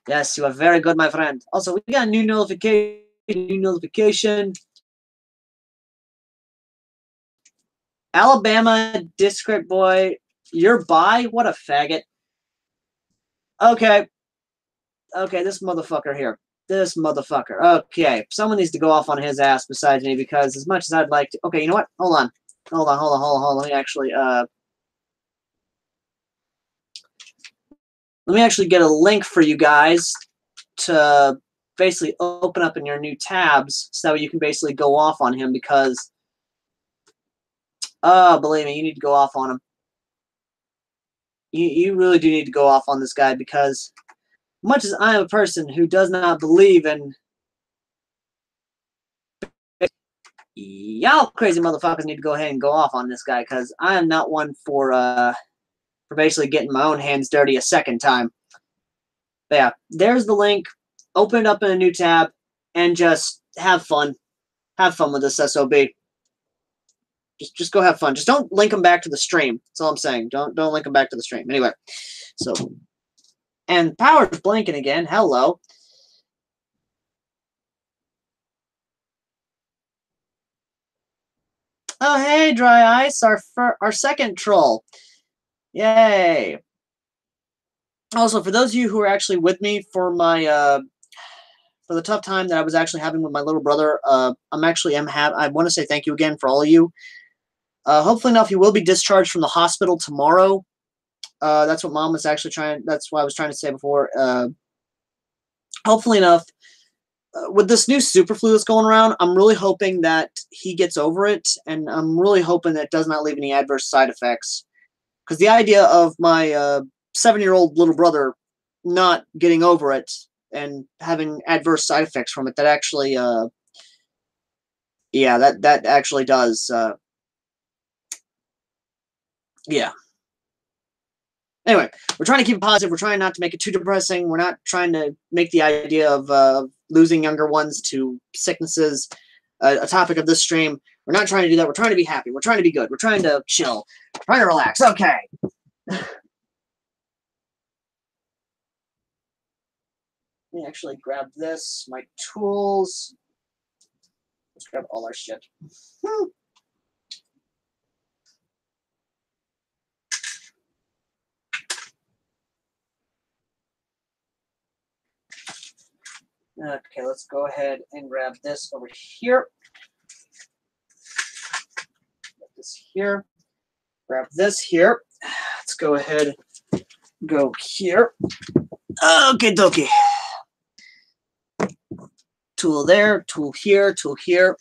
Yes, you are very good, my friend. Also, we got a new notification. Alabama Discret Boy. You're bi? What a faggot. Okay. Okay, this motherfucker here. This motherfucker. Okay, someone needs to go off on his ass besides me because as much as I'd like to... Okay, you know what? Hold on. Hold on. Let me actually, let me actually get a link for you guys to basically open up in your new tabs so that you can basically go off on him because... believe me, you need to go off on him. You really do need to go off on this guy because much as I am a person who does not believe in... Y'all crazy motherfuckers need to go ahead and go off on this guy because I am not one for basically getting my own hands dirty a second time. But yeah, there's the link. Open it up in a new tab and just have fun. Have fun with this SOB. Just go have fun. Just don't link them back to the stream. That's all I'm saying. Don't link them back to the stream. Anyway, so and Power's blinking again. Hello. Oh hey, Dry Ice, our second troll. Yay. Also, for those of you who are actually with me for my for the tough time that I was actually having with my little brother, I want to say thank you again for all of you. Hopefully enough, he will be discharged from the hospital tomorrow. That's what Mom was actually trying. That's what I was trying to say before. Hopefully enough, with this new super flu that's going around, I'm really hoping that he gets over it, and I'm really hoping that it does not leave any adverse side effects. Because the idea of my 7-year-old little brother not getting over it and having adverse side effects from it, that actually, yeah, that actually does, yeah. Anyway, we're trying to keep it positive. We're trying not to make it too depressing. We're not trying to make the idea of losing younger ones to sicknesses a topic of this stream. We're not trying to do that. We're trying to be happy. We're trying to be good. We're trying to chill. We're trying to relax. Okay. Let me actually grab this, my tools. Let's grab all our shit. Okay, let's go ahead and grab this over here. Grab this here. Grab this here. Let's go ahead and go here. Okay, dokie. Tool there, tool here, tool here.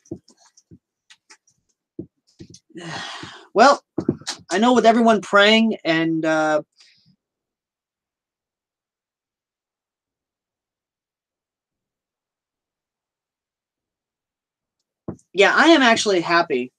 Well, I know with everyone praying and yeah, I am actually happy.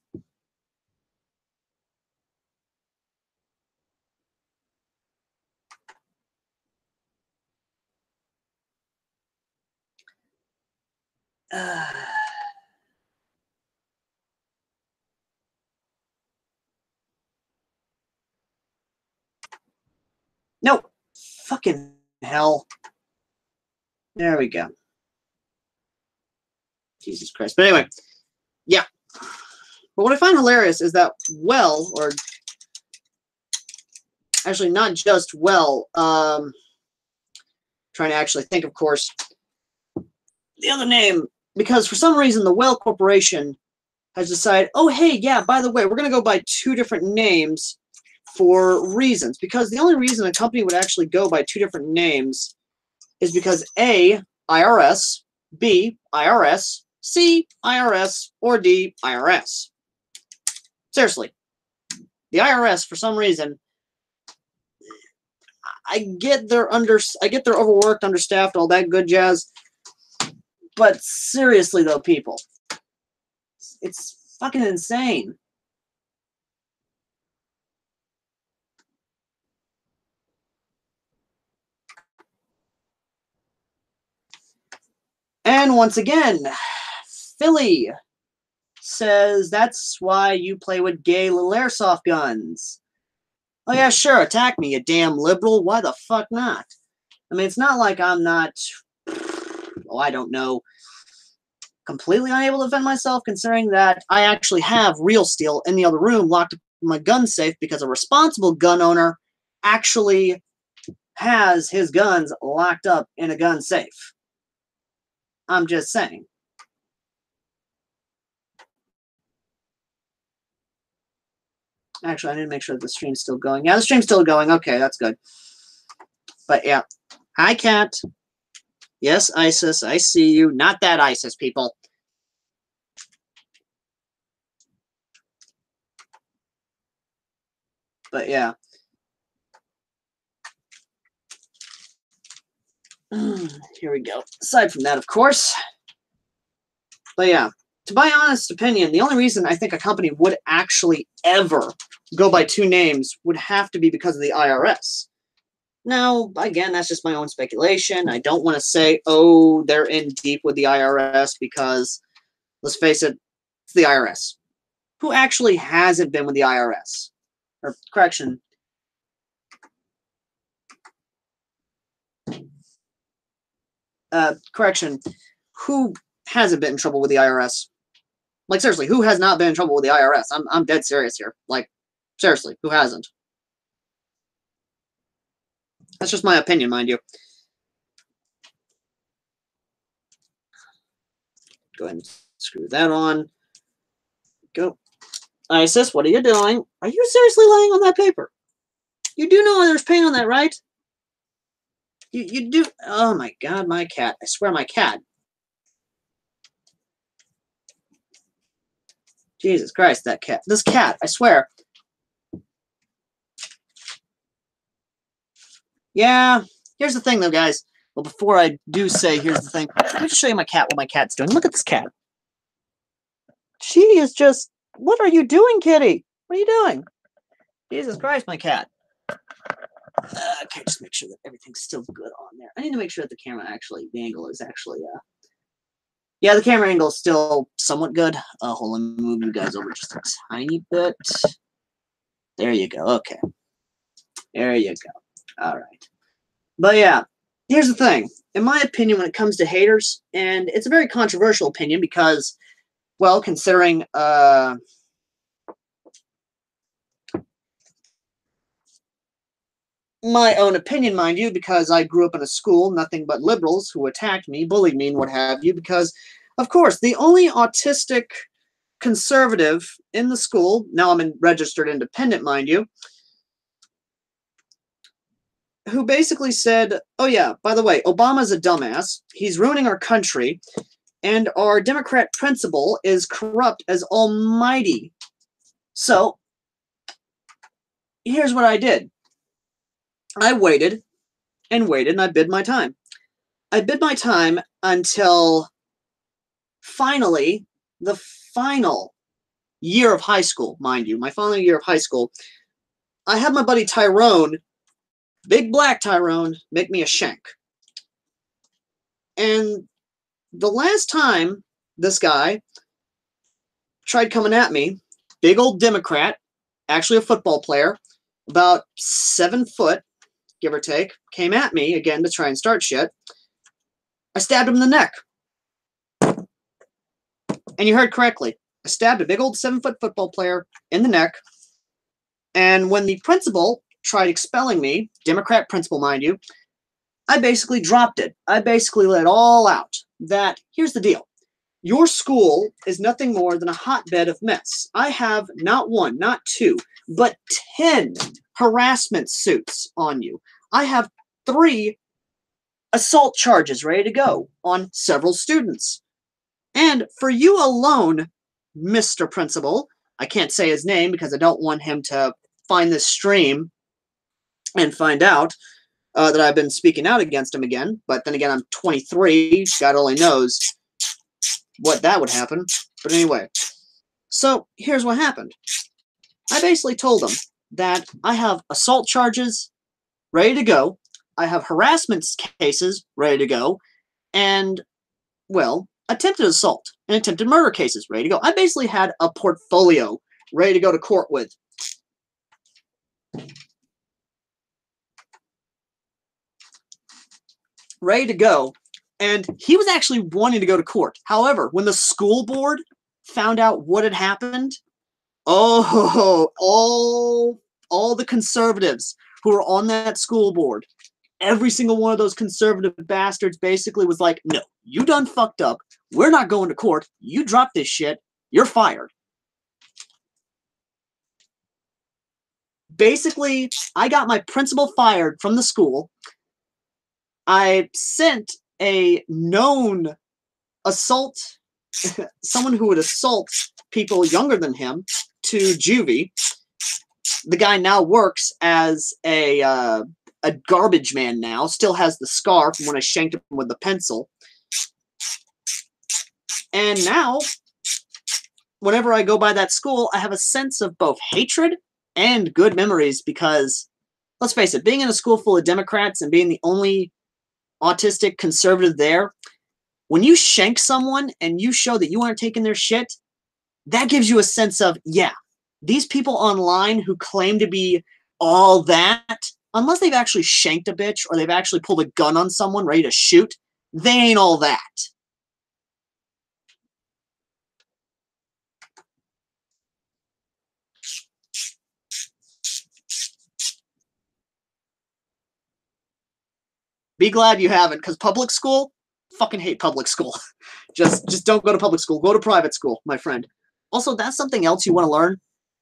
No, fucking hell. There we go. Jesus Christ. But anyway, yeah. But what I find hilarious is that or actually not just trying to actually think, of course, the other name, because for some reason the Well Corporation has decided, oh, hey, yeah, by the way, we're going to go by 2 different names for reasons. Because the only reason a company would actually go by 2 different names is because A, IRS, B, IRS, C, IRS, or D, IRS. Seriously. The IRS, for some reason, I get they're overworked, understaffed, all that good jazz. But seriously, though, people, it's fucking insane. And once again, Philly says that's why you play with gay little airsoft guns. Oh yeah, sure, attack me, you damn liberal. Why the fuck not? I mean, it's not like I'm not, I don't know, completely unable to defend myself, considering that I actually have real steel in the other room locked up in my gun safe because a responsible gun owner actually has his guns locked up in a gun safe. I'm just saying. Actually, I need to make sure the stream's still going. Yeah, the stream's still going. Okay, that's good. But yeah. Hi, Cat. Yes, ISIS, I see you. Not that ISIS, people. But yeah. Here we go. Aside from that, of course. But yeah, to my honest opinion, the only reason I think a company would actually ever go by two names would have to be because of the IRS. Now, again, that's just my own speculation. I don't want to say, oh, they're in deep with the IRS because, let's face it, it's the IRS. Who actually hasn't been with the IRS? Or, correction. Correction. Who hasn't been in trouble with the IRS? Like, seriously, who has not been in trouble with the IRS? I'm dead serious here. Like, seriously, who hasn't? That's just my opinion, mind you. Go ahead and screw that on. Go. ISIS, what are you doing? Are you seriously laying on that paper? You do know there's paint on that, right? You do. Oh my god, my cat. I swear, my cat. Jesus Christ, that cat. This cat, I swear. Yeah, here's the thing, though, guys. Well, before I do say here's the thing, let me just show you my cat, what my cat's doing. Look at this cat. She is just... What are you doing, kitty? What are you doing? Jesus Christ, my cat. Okay, just make sure that everything's still good on there. I need to make sure that the camera actually, the angle is actually, yeah, the camera angle is still somewhat good. Hold on, let me move you guys over just a tiny bit. There you go, okay. There you go. All right. But yeah, here's the thing. In my opinion, when it comes to haters, and it's a very controversial opinion because, well, considering, my own opinion, mind you, because I grew up in a school, nothing but liberals who attacked me, bullied me, and what have you, because, of course, the only autistic conservative in the school, now I'm registered independent, mind you, who basically said, oh yeah, by the way, Obama's a dumbass, he's ruining our country, and our Democrat principal is corrupt as almighty. So, here's what I did. I waited and waited, and I bid my time. I bid my time until finally, the final year of high school, mind you, my final year of high school, I had my buddy Tyrone, big black Tyrone, make me a shank. And the last time this guy tried coming at me, big old Democrat, actually a football player, about 7 foot, give or take, came at me again to try and start shit. I stabbed him in the neck. And you heard correctly. I stabbed a big old 7-foot football player in the neck. And when the principal tried expelling me, Democrat principal, mind you, I basically dropped it. I basically let it all out. That, here's the deal. Your school is nothing more than a hotbed of mess. I have not 1, not 2, but 10 harassment suits on you. I have 3 assault charges ready to go on several students. And for you alone, Mr. Principal, I can't say his name because I don't want him to find this stream and find out, that I've been speaking out against him again. But then again, I'm 23. God only knows what that would happen. But anyway, so here's what happened. I basically told him that I have assault charges ready to go. I have harassment cases ready to go. And, well, attempted assault and attempted murder cases ready to go. I basically had a portfolio ready to go to court with. Ready to go. And he was actually wanting to go to court. However, when the school board found out what had happened, oh, all the conservatives who were on that school board, every single one of those conservative bastards basically was like, no, you done fucked up. We're not going to court. You drop this shit. You're fired. Basically, I got my principal fired from the school. I sent a known assault, someone who would assault people younger than him, to juvie. The guy now works as a garbage man now, still has the scar from when I shanked him with the pencil. And now, whenever I go by that school, I have a sense of both hatred and good memories because, let's face it, being in a school full of Democrats and being the only autistic conservative there, when you shank someone and you show that you aren't taking their shit, that gives you a sense of, yeah, these people online who claim to be all that, unless they've actually shanked a bitch or they've actually pulled a gun on someone ready to shoot, they ain't all that. Be glad you haven't, because public school, fucking hate public school. Just don't go to public school. Go to private school, my friend. Also, that's something else you want to learn.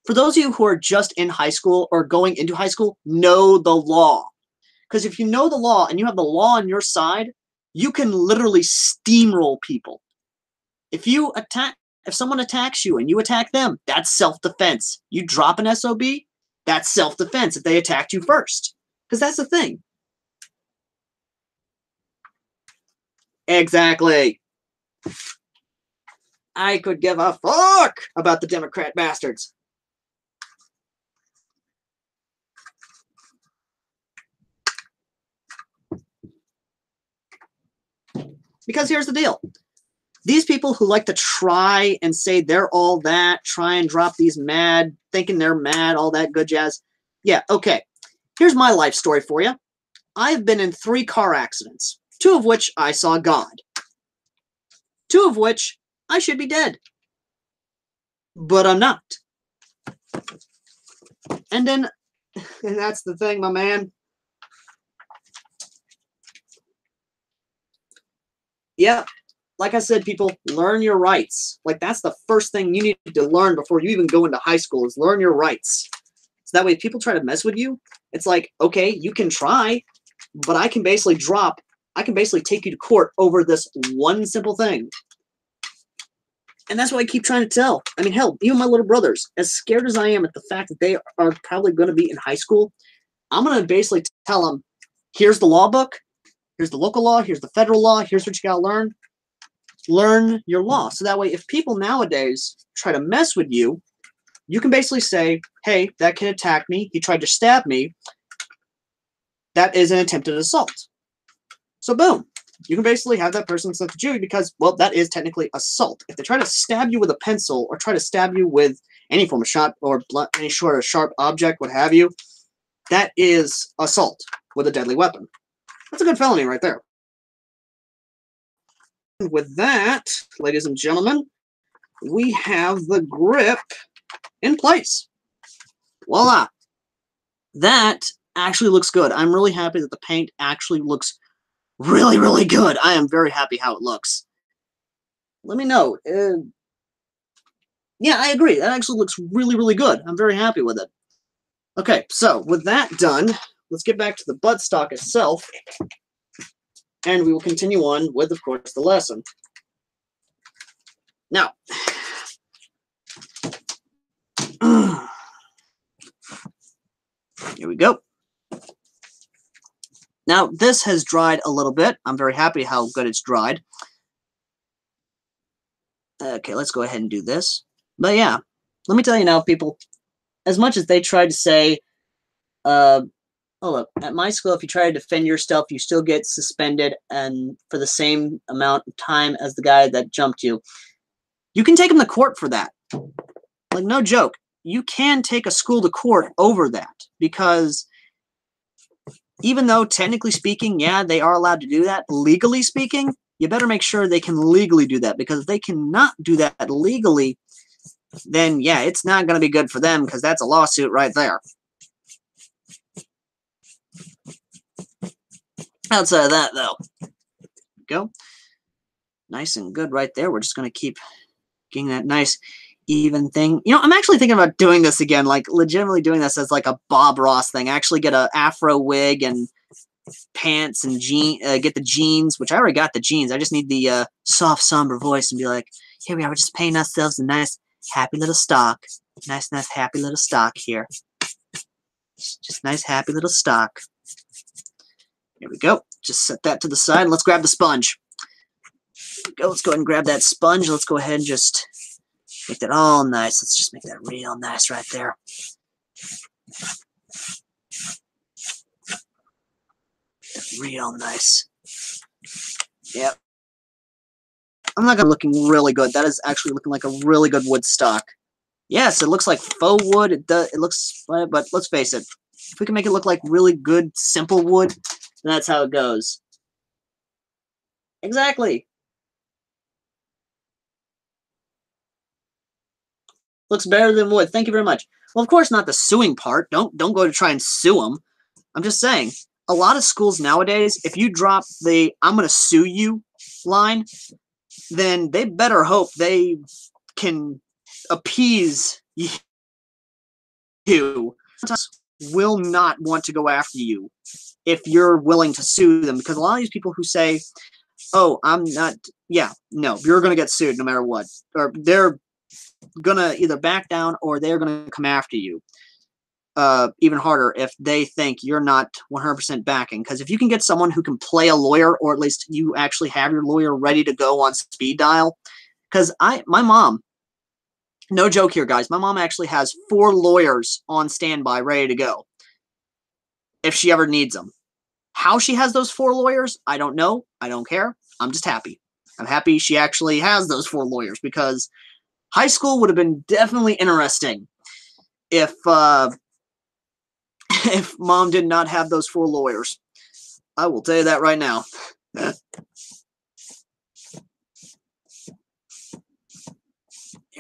For those of you who are just in high school or going into high school, know the law. Because if you know the law and you have the law on your side, you can literally steamroll people. If someone attacks you and you attack them, that's self-defense. You drop an SOB, that's self-defense if they attacked you first. Because that's the thing. Exactly. I could give a fuck about the Democrat bastards. Because here's the deal. These people who like to try and say they're all that, try and drop these mad, thinking they're mad, all that good jazz. Yeah, okay. Here's my life story for you. I've been in 3 car accidents, 2 of which I saw God. 2 of which I should be dead. But I'm not. And that's the thing, my man. Yeah, like I said, people, learn your rights. Like, that's the first thing you need to learn before you even go into high school is learn your rights. So that way, if people try to mess with you, it's like, okay, you can try, but I can basically take you to court over this one simple thing. And that's what I keep trying to tell. I mean, hell, even my little brothers, as scared as I am at the fact that they are probably going to be in high school, I'm going to basically tell them, here's the law book, here's the local law, here's the federal law, here's what you got to learn. Learn your law. So that way, if people nowadays try to mess with you, you can basically say, hey, that kid attacked me, he tried to stab me, that is an attempted assault. So boom. You can basically have that person sent to jury because, well, that is technically assault. If they try to stab you with a pencil or try to stab you with any form of shot or any sort of sharp object, what have you, that is assault with a deadly weapon. That's a good felony right there. And with that, ladies and gentlemen, we have the grip in place. Voila. That actually looks good. I'm really happy that the paint actually looks really, really good. I am very happy how it looks. Let me know. Yeah, I agree. That actually looks really, really good. I'm very happy with it. Okay, so with that done, let's get back to the buttstock itself. And we will continue on with, of course, the lesson. Now, here we go. Now, this has dried a little bit. I'm very happy how good it's dried. Okay, let's go ahead and do this. But yeah, let me tell you now, people, as much as they tried to say, oh, look, at my school, if you try to defend yourself, you still get suspended and for the same amount of time as the guy that jumped you. You can take him to court for that. Like, no joke. You can take a school to court over that because even though technically speaking, yeah, they are allowed to do that, legally speaking, you better make sure they can legally do that because if they cannot do that legally, then yeah, it's not going to be good for them because that's a lawsuit right there. Outside of that, though, go. Nice and good right there. We're just going to keep getting that nice even thing. You know, I'm actually thinking about doing this again, like legitimately doing this as like a Bob Ross thing. Actually get a afro wig and pants and get the jeans, which I already got the jeans. I just need the soft, somber voice and be like, here we are, we're just painting ourselves a nice, happy little stock. Nice, happy little stock here. Just nice, happy little stock. Here we go. Just set that to the side. Let's grab the sponge. Go. Let's go ahead and grab that sponge. Let's go ahead and just make that all nice. Let's just make that real nice right there. Real nice. Yep. I'm not gonna looking really good. That is actually looking like a really good wood stock. Yes, it looks like faux wood. It does. It looks, but let's face it. If we can make it look like really good, simple wood, then that's how it goes. Exactly. Looks better than wood. Thank you very much. Well, of course, not the suing part. Don't go to try and sue them. I'm just saying. A lot of schools nowadays, if you drop the "I'm going to sue you" line, then they better hope they can appease you. Will not want to go after you if you're willing to sue them, because a lot of these people who say, "Oh, I'm not," yeah, no, you're going to get sued no matter what, or they're going to either back down or they're going to come after you. Even harder if they think you're not 100% backing. Because if you can get someone who can play a lawyer, or at least you actually have your lawyer ready to go on speed dial. Because my mom, no joke here, guys, my mom actually has 4 lawyers on standby ready to go if she ever needs them. How she has those 4 lawyers, I don't know. I don't care. I'm just happy. I'm happy she actually has those 4 lawyers because high school would have been definitely interesting if mom did not have those 4 lawyers. I will tell you that right now. There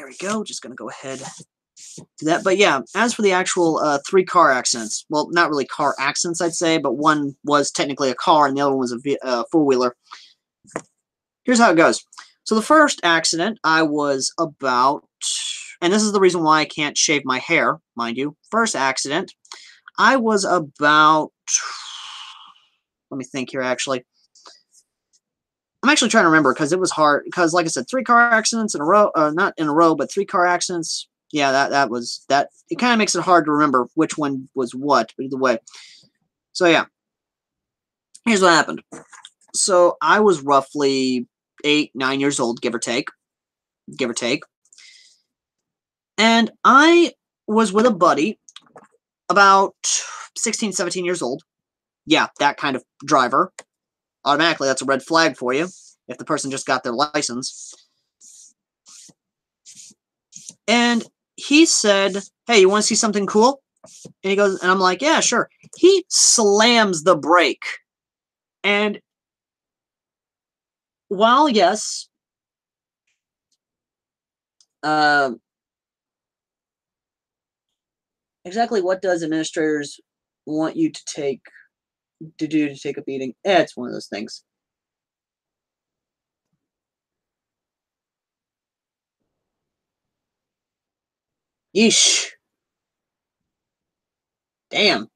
we go. Just going to go ahead do that. But yeah, as for the actual 3 car accidents, well, not really car accidents, I'd say, but one was technically a car and the other one was a four-wheeler. Here's how it goes. So the first accident, I was about, and this is the reason why I can't shave my hair, mind you. First accident, I was about, let me think here, actually. I'm actually trying to remember because it was hard. Because, like I said, 3 car accidents in a row, not in a row, but 3 car accidents. Yeah, that was that. It kind of makes it hard to remember which one was what, but either way. So, yeah. Here's what happened. So, I was roughly 8, 9 years old, give or take. Give or take. And I was with a buddy about 16, 17 years old. Yeah, that kind of driver. Automatically, that's a red flag for you if the person just got their license. And he said, "Hey, you want to see something cool?" And he goes, and I'm like, "Yeah, sure." He slams the brake. And while, yes, exactly what does administrators want you to do to take a beating? It's one of those things. Yeesh. Damn.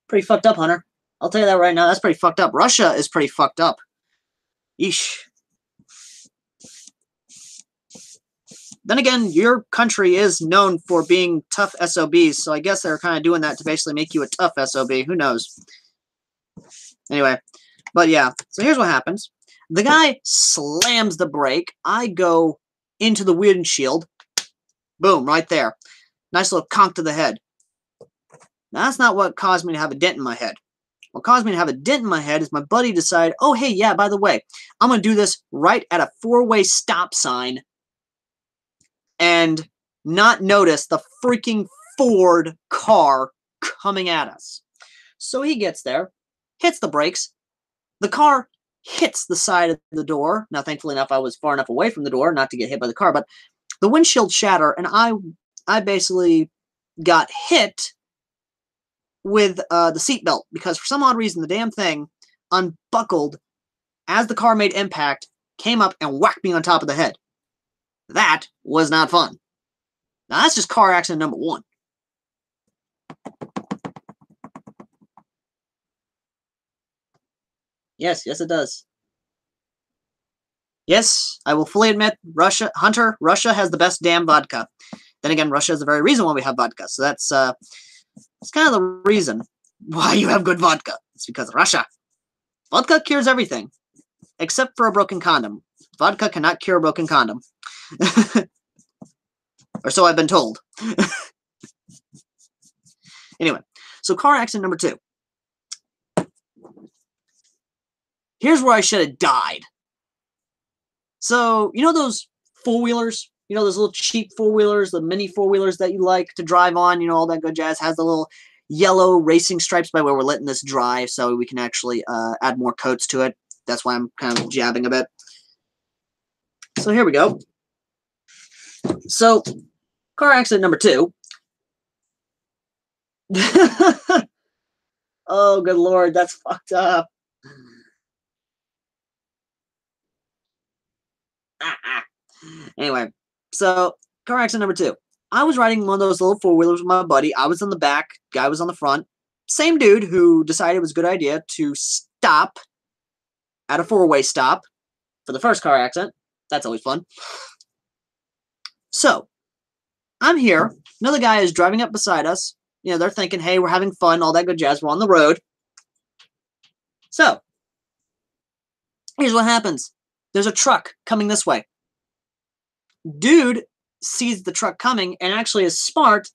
Pretty fucked up, Hunter. I'll tell you that right now. That's pretty fucked up. Russia is pretty fucked up. Yeesh. Then again, your country is known for being tough SOBs, so I guess they're kind of doing that to basically make you a tough SOB. Who knows? Anyway, but yeah, so here's what happens. The guy slams the brake. I go into the windshield. Boom, right there. Nice little conk to the head. Now, that's not what caused me to have a dent in my head. What caused me to have a dent in my head is my buddy decided, oh, hey, yeah, by the way, I'm going to do this right at a four-way stop sign and not notice the freaking Ford car coming at us. So he gets there, hits the brakes. The car hits the side of the door. Now, thankfully enough, I was far enough away from the door not to get hit by the car, but the windshield shattered, and I basically got hit with the seatbelt because for some odd reason the damn thing unbuckled as the car made impact, came up and whacked me on top of the head. That was not fun. Now, that's just car accident number 1. Yes, it does. Yes, I will fully admit, Russia has the best damn vodka. Then again, Russia is the very reason why we have vodka. So that's kind of the reason why you have good vodka. It's because of Russia. Vodka cures everything, except for a broken condom. Vodka cannot cure a broken condom. Or so I've been told. Anyway, so car accident number 2. Here's where I should have died. So, you know those four-wheelers? You know those little cheap four-wheelers, the mini four-wheelers that you like to drive on? You know, all that good jazz. Has the little yellow racing stripes. By the way, we're letting this dry so we can actually add more coats to it. That's why I'm kind of jabbing a bit. So here we go. So, car accident number 2. Oh, good Lord, that's fucked up. Anyway, so car accident number 2. I was riding one of those little four-wheelers with my buddy. I was on the back, guy was on the front. Same dude who decided it was a good idea to stop at a four-way stop for the first car accident. That's always fun. So, I'm here. Another guy is driving up beside us. You know, they're thinking, hey, we're having fun, all that good jazz. We're on the road. So, here's what happens. There's a truck coming this way. Dude sees the truck coming and actually is smart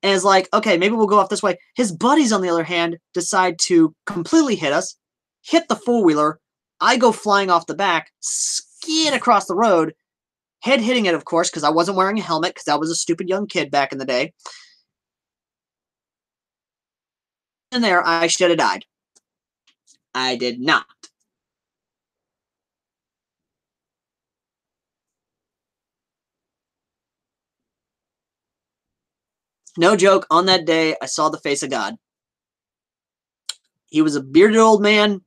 and is like, okay, maybe we'll go off this way. His buddies, on the other hand, decide to completely hit us, hit the four-wheeler. I go flying off the back, skid across the road, head hitting it, of course, because I wasn't wearing a helmet because I was a stupid young kid back in the day. And there, I should have died. I did not. No joke, on that day, I saw the face of God. He was a bearded old man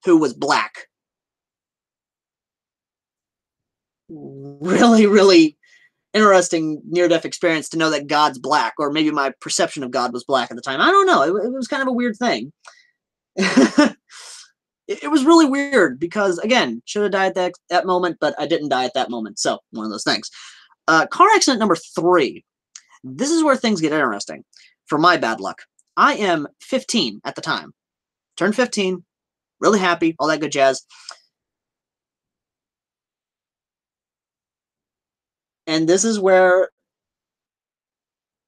who was black. Really, really interesting near-death experience to know that God's black, or maybe my perception of God was black at the time. I don't know. It was kind of a weird thing. It was really weird because, again, should have died at that moment, but I didn't die at that moment. So, one of those things. Car accident number 3. This is where things get interesting. For my bad luck. I am 15 at the time. Turned 15. Really happy. All that good jazz. And this is where...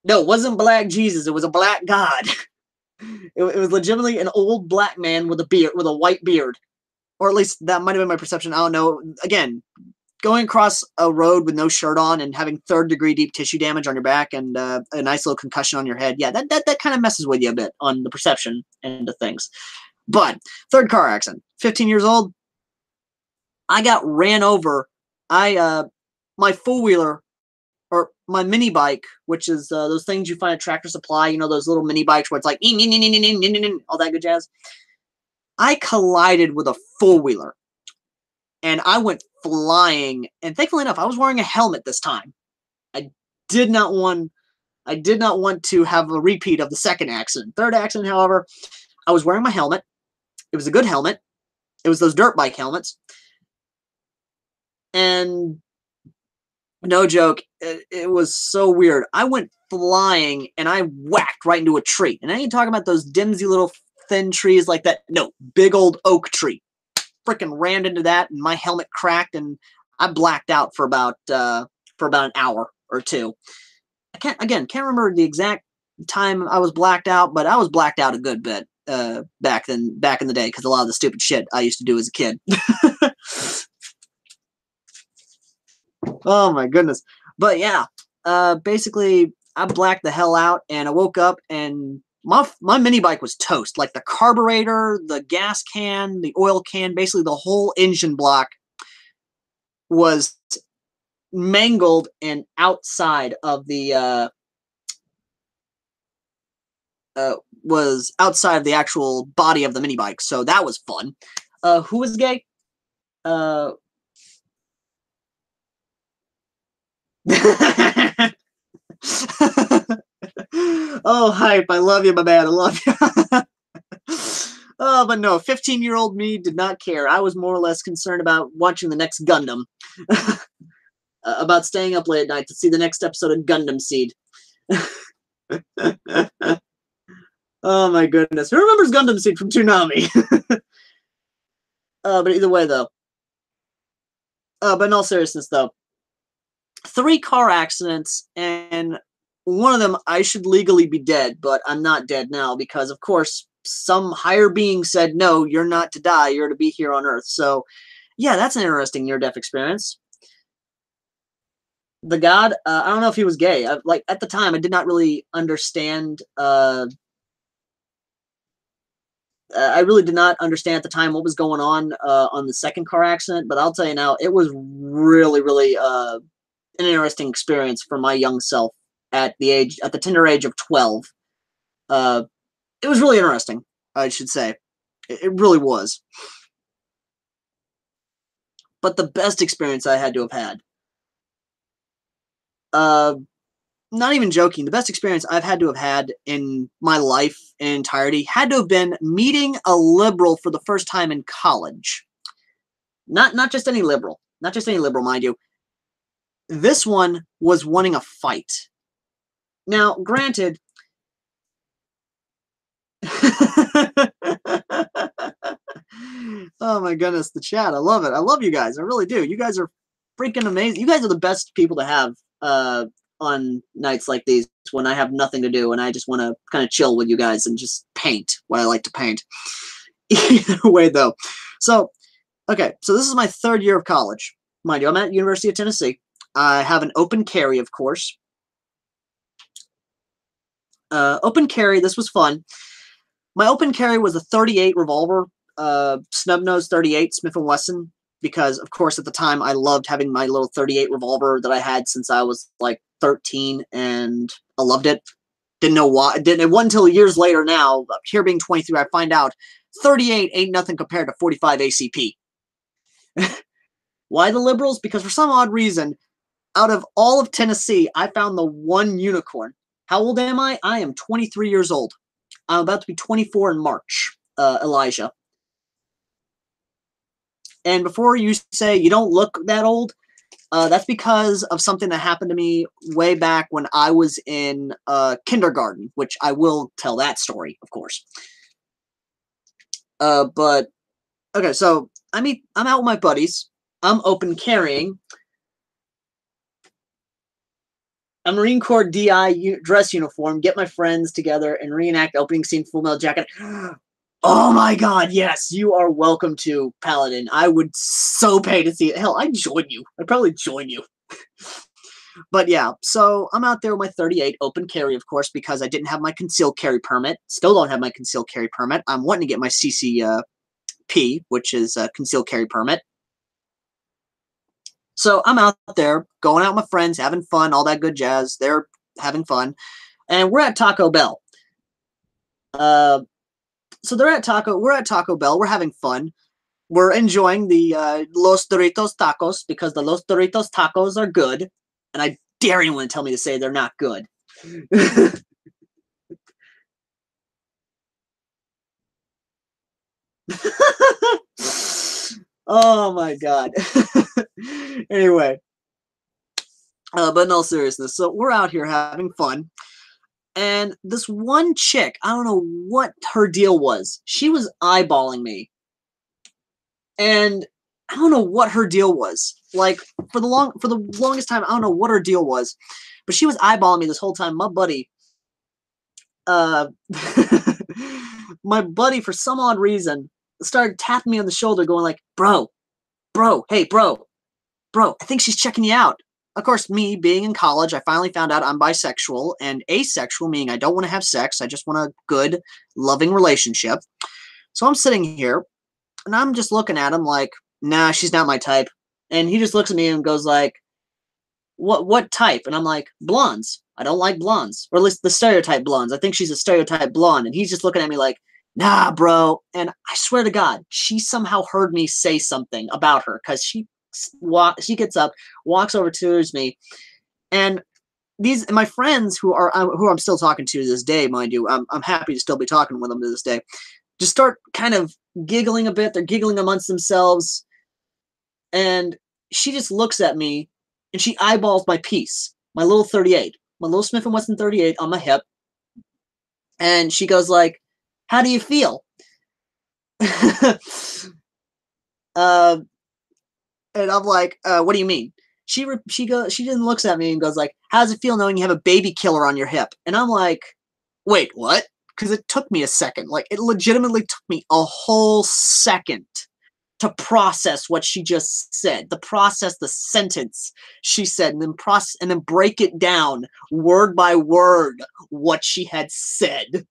No, it wasn't Black Jesus. It was a black God. It was legitimately an old black man with a beard, with a white beard. Or at least that might have been my perception. I don't know. Again, going across a road with no shirt on and having third-degree deep tissue damage on your back and a nice little concussion on your head, yeah, that kind of messes with you a bit on the perception end of things. But, third car accident. 15 years old. I got ran over. My four-wheeler, or my mini bike, which is those things you find at Tractor Supply, you know, those little mini bikes where it's like, all that good jazz. I collided with a four-wheeler. And I went flying, and thankfully enough, I was wearing a helmet this time. I did not want to have a repeat of the second accident. Third accident, however, I was wearing my helmet. It was a good helmet. It was those dirt bike helmets. And no joke, it was so weird. I went flying, and I whacked right into a tree. And I ain't talking about those dimsy little thin trees like that. No, big old oak tree. Freaking rammed into that, and my helmet cracked, and I blacked out for about an hour or two. I can't remember the exact time I was blacked out, but I was blacked out a good bit back in the day because a lot of the stupid shit I used to do as a kid. Oh my goodness. But yeah, basically I blacked the hell out, and I woke up and my mini bike was toast. Like the carburetor, the gas can, the oil can, basically the whole engine block was mangled and outside of the was outside of the actual body of the mini bike. So that was fun. Who was gay? Oh, hype. I love you, my man. I love you. Oh, but no, 15-year-old me did not care. I was more or less concerned about watching the next Gundam. About staying up late at night to see the next episode of Gundam Seed. Oh my goodness. Who remembers Gundam Seed from Toonami? But either way, though. But in all seriousness, though. 3 car accidents, and one of them I should legally be dead, but I'm not dead now because, of course, some higher being said, no, you're not to die, you're to be here on Earth. So, yeah, that's an interesting near-death experience. The god, I don't know if he was gay. Like, at the time, I did not really understand, I really did not understand at the time what was going on the second car accident, but I'll tell you now, it was really, really an interesting experience for my young self at the tender age of 12. It was really interesting, I should say. It really was. But the best experience I had to have had, not even joking, the best experience I've had to have had in my life in entirety had to have been meeting a liberal for the first time in college. Not just any liberal. Not just any liberal, mind you. This one was wanting a fight. Now, granted, oh my goodness, the chat. I love it. I love you guys. I really do. You guys are freaking amazing. You guys are the best people to have on nights like these when I have nothing to do and I just want to kind of chill with you guys and just paint what I like to paint. Either way, though. So, okay. So this is my 3rd year of college. Mind you, I'm at University of Tennessee. I have an open carry, of course. Open carry, this was fun. My open carry was a .38 revolver, snub-nose .38 Smith & Wesson, because, of course, at the time, I loved having my little .38 revolver that I had since I was, like, 13, and I loved it. Didn't know why. It wasn't until years later now, here being 23, I find out 38 ain't nothing compared to 45 ACP. Why the liberals? Because for some odd reason, out of all of Tennessee, I found the one unicorn. How old am I? I am 23 years old. I'm about to be 24 in March, Elijah. And before you say you don't look that old, that's because of something that happened to me way back when I was in kindergarten, which I will tell that story, of course. But, okay, so I'm out with my buddies. I'm open carrying a Marine Corps DI dress uniform, get my friends together, and reenact opening scene Full Metal Jacket. Oh my god, yes, you are welcome to, Paladin. I would so pay to see it. Hell, I'd join you. I'd probably join you. But yeah, so I'm out there with my .38 open carry, of course, because I didn't have my concealed carry permit. Still don't have my concealed carry permit. I'm wanting to get my CCP, which is a concealed carry permit. So I'm out there, going out with my friends, having fun, all that good jazz. They're having fun. And we're at Taco Bell. So we're at Taco Bell. We're having fun. We're enjoying the Los Doritos tacos because the Los Doritos tacos are good. And I dare anyone to tell me to say they're not good. Oh my god. Anyway. But in all seriousness, so we're out here having fun. And this one chick, I don't know what her deal was. She was eyeballing me. And I don't know what her deal was. Like, for the longest time, I don't know what her deal was. But she was eyeballing me this whole time. My buddy, uh, my buddy, for some odd reason, started tapping me on the shoulder, going like, bro, hey, bro, I think she's checking you out. Of course, me being in college, I finally found out I'm bisexual, and asexual, meaning I don't want to have sex. I just want a good, loving relationship. So I'm sitting here, and I'm just looking at him like, nah, she's not my type. And he just looks at me and goes like, what type? And I'm like, blondes. I don't like blondes. Or at least the stereotype blondes. I think she's a stereotype blonde. And he's just looking at me like, nah, bro. And I swear to God, she somehow heard me say something about her, because she gets up, walks over towards me, and my friends who I'm still talking to this day, mind you, I'm happy to still be talking with them to this day, just start kind of giggling a bit. They're giggling amongst themselves, and she just looks at me and she eyeballs my piece, my little 38, my little Smith & Wesson 38 on my hip, and she goes like, how do you feel? And I'm like, what do you mean? She then looks at me and goes like, how does it feel knowing you have a baby killer on your hip? And I'm like, wait, what? Because it took me a second. Like, it legitimately took me a whole second to process what she just said, to process the sentence she said, and then break it down word by word what she had said.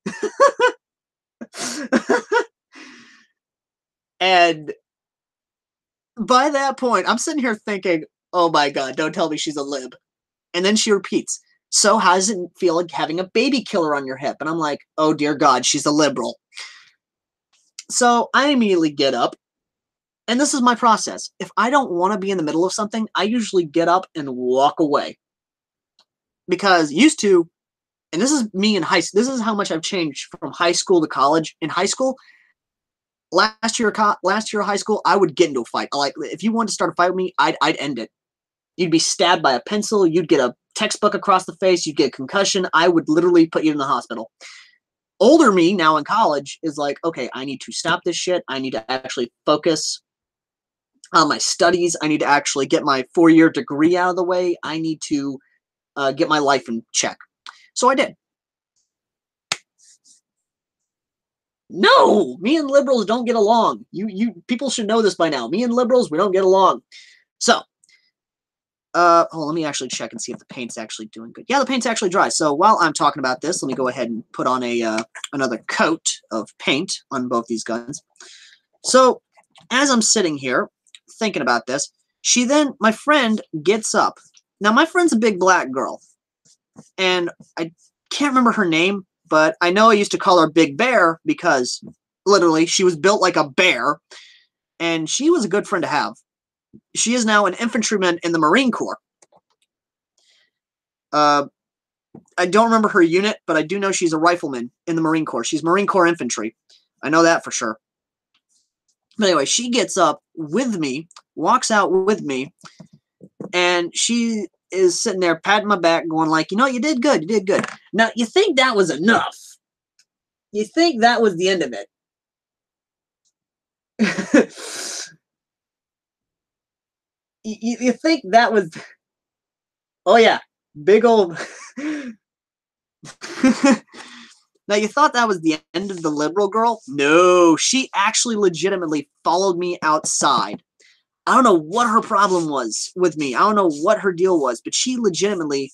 And by that point, I'm sitting here thinking, oh my God, don't tell me she's a lib. And then she repeats, so how does it feel like having a baby killer on your hip? And I'm like, oh dear God, she's a liberal. So I immediately get up, and this is my process. If I don't want to be in the middle of something, I usually get up and walk away. Because used to, and this is me in high school, this is how much I've changed from high school to college. In high school, last year of high school, I would get into a fight. Like, if you wanted to start a fight with me, I'd end it. You'd be stabbed by a pencil. You'd get a textbook across the face. You'd get a concussion. I would literally put you in the hospital. Older me, now in college, is like, okay, I need to stop this shit. I need to actually focus on my studies. I need to actually get my 4-year degree out of the way. I need to get my life in check. So I did. No, me and liberals don't get along. You people should know this by now. Me and liberals, we don't get along. So, let me actually check and see if the paint's actually doing good. Yeah, the paint's actually dry. So while I'm talking about this, let me go ahead and put on another coat of paint on both these guns. So as I'm sitting here thinking about this, my friend gets up. Now my friend's a big black girl, and I can't remember her name, but I know I used to call her Big Bear because literally she was built like a bear, and she was a good friend to have. She is now an infantryman in the Marine Corps. I don't remember her unit, but I do know she's a rifleman in the Marine Corps. She's Marine Corps infantry. I know that for sure. But anyway, she gets up with me, walks out with me, and she is sitting there patting my back going like, you know, you did good, you did good. Now, you think that was enough? You think that was the end of it? you think that was... Oh yeah, big old... Now, you thought that was the end of the liberal girl? No, she actually legitimately followed me outside. I don't know what her problem was with me. I don't know what her deal was, but she legitimately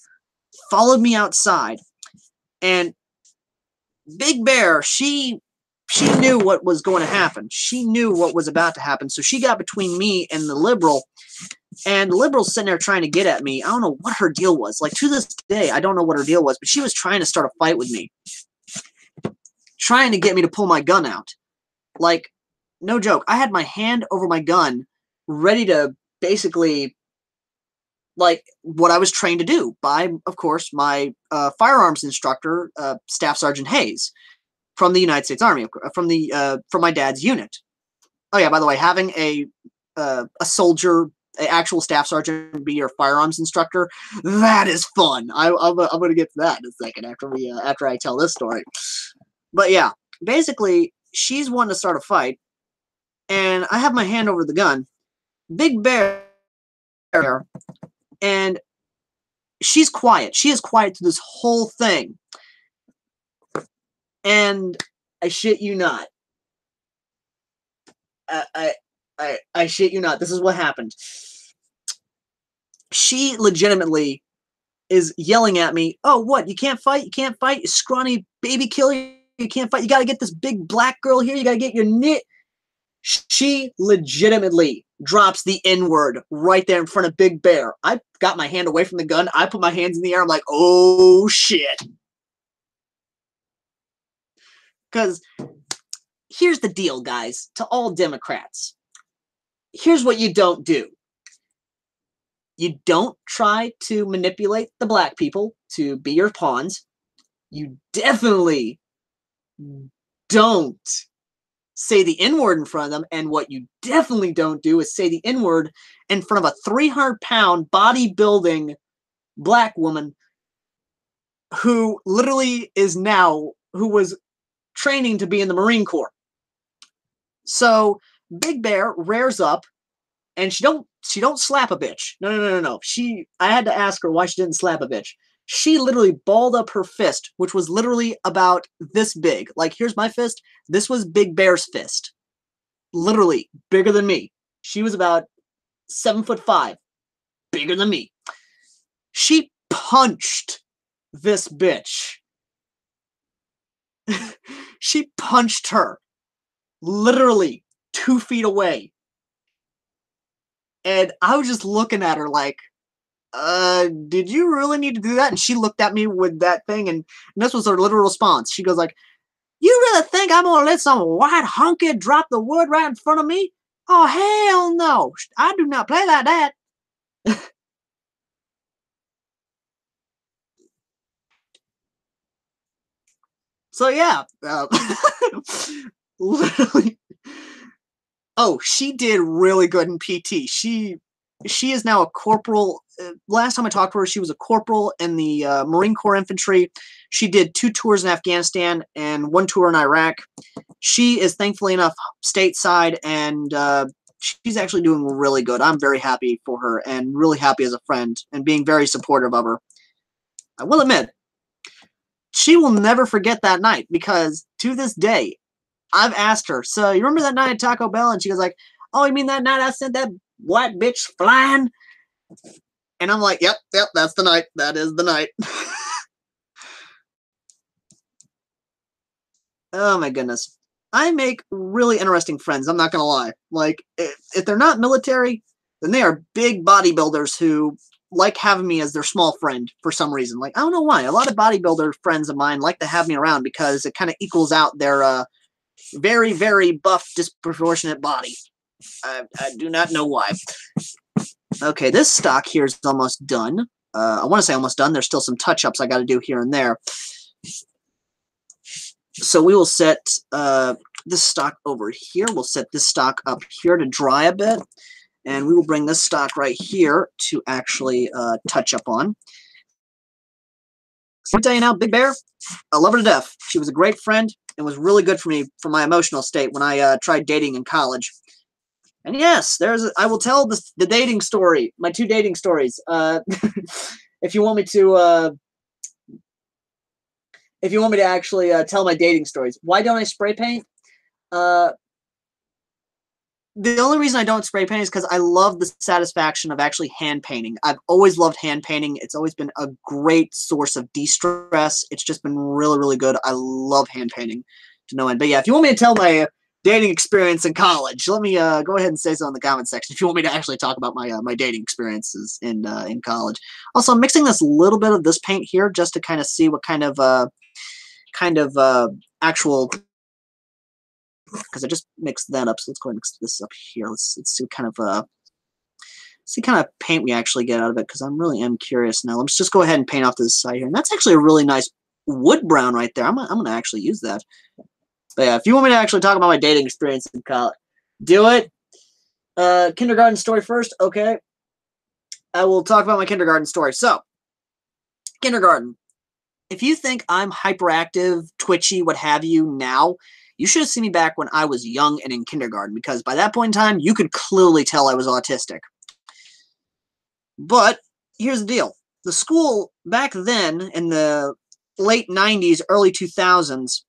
followed me outside. And Big Bear, she knew what was going to happen. She knew what was about to happen. So she got between me and the liberal. And the liberal's sitting there trying to get at me. I don't know what her deal was. Like, to this day, I don't know what her deal was, but she was trying to start a fight with me. Trying to get me to pull my gun out. Like, no joke. I had my hand over my gun, ready to basically, like, what I was trained to do by, of course, my firearms instructor, Staff Sergeant Hayes, from the United States Army, from my dad's unit. Oh yeah, by the way, having a soldier an actual staff sergeant be your firearms instructor. That is fun. I'm gonna get to that in a second after I tell this story. But yeah, basically, she's wanting to start a fight, and I have my hand over the gun. Big Bear, and she's quiet. She is quiet through this whole thing. And I shit you not. I shit you not. This is what happened. She legitimately is yelling at me, oh, what? You can't fight? You can't fight? You scrawny baby killer? You can't fight? You got to get this big black girl here? You got to get your knit? She legitimately drops the N-word right there in front of Big Bear. I got my hand away from the gun. I put my hands in the air. I'm like, oh, shit. Because here's the deal, guys, to all Democrats. Here's what you don't do. You don't try to manipulate the black people to be your pawns. You definitely don't say the N-word in front of them. And what you definitely don't do is say the N-word in front of a 300-pound bodybuilding black woman who literally is now, who was training to be in the Marine Corps. So Big Bear rears up, and she don't slap a bitch. No. I had to ask her why she didn't slap a bitch. She literally balled up her fist, which was literally about this big. Like, here's my fist. This was Big Bear's fist. Literally bigger than me. She was about 7'5", bigger than me. She punched this bitch. She punched her literally 2 feet away. And I was just looking at her like, did you really need to do that? And she looked at me with that thing, and this was her literal response. She goes like, you really think I'm going to let some white hunky drop the wood right in front of me? Oh, hell no. I do not play like that. So, yeah. Literally. Oh, she did really good in PT. She is now a corporal. Last time I talked to her, she was a corporal in the Marine Corps Infantry. She did 2 tours in Afghanistan and 1 tour in Iraq. She is, thankfully enough, stateside, and she's actually doing really good. I'm very happy for her and really happy as a friend and being very supportive of her. I will admit, she will never forget that night because to this day, I've asked her, so you remember that night at Taco Bell? And she goes like, oh, you mean that night I sent that white bitch flying? And I'm like, yep, that's the night. That is the night. Oh my goodness. I make really interesting friends, I'm not going to lie. Like, if they're not military, then they are big bodybuilders who like having me as their small friend for some reason. Like, I don't know why. A lot of bodybuilder friends of mine like to have me around because it kind of equals out their very, very buff, disproportionate body. I do not know why. Okay, this stock here is almost done. I want to say almost done. There's still some touch-ups I got to do here and there. So we will set this stock over here. We'll set this stock up here to dry a bit. And we will bring this stock right here to actually touch up on. So let me tell you now, Big Bear, I love her to death. She was a great friend and was really good for me for my emotional state when I tried dating in college. And yes, I will tell the dating story, my 2 dating stories. If you want me to actually tell my dating stories. Why don't I spray paint? The only reason I don't spray paint is because I love the satisfaction of actually hand painting. I've always loved hand painting. It's always been a great source of de-stress. It's just been really, really good. I love hand painting to no end. But yeah, if you want me to tell my dating experience in college, let me go ahead and say so in the comment section if you want me to actually talk about my my dating experiences in college. Also, I'm mixing this little bit of this paint here just to kind of see what kind of actual, because I just mixed that up. So let's go ahead and mix this up here. Let's see what kind of paint we actually get out of it, because I really am curious now. Let's just go ahead and paint off this side here. And that's actually a really nice wood brown right there. I'm gonna actually use that. But yeah, if you want me to actually talk about my dating experience in college, do it. Kindergarten story first. Okay. I will talk about my kindergarten story. So, kindergarten. If you think I'm hyperactive, twitchy, what have you now, you should have seen me back when I was young and in kindergarten, because by that point in time, you could clearly tell I was autistic. But here's the deal. The school back then, in the late 90s, early 2000s,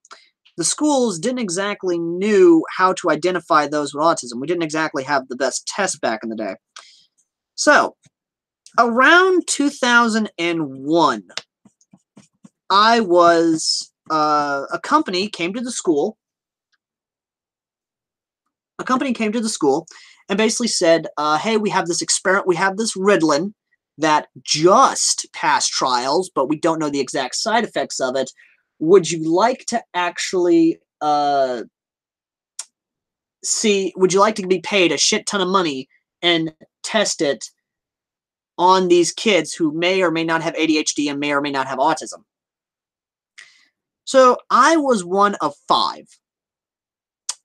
the schools didn't exactly knew how to identify those with autism. We didn't exactly have the best tests back in the day. So, around 2001, I was, a company came to the school. A company came to the school and basically said, hey, we have this experiment, we have this Ritalin that just passed trials, but we don't know the exact side effects of it. Would you like to actually would you like to be paid a shit ton of money and test it on these kids who may or may not have ADHD and may or may not have autism? So I was one of 5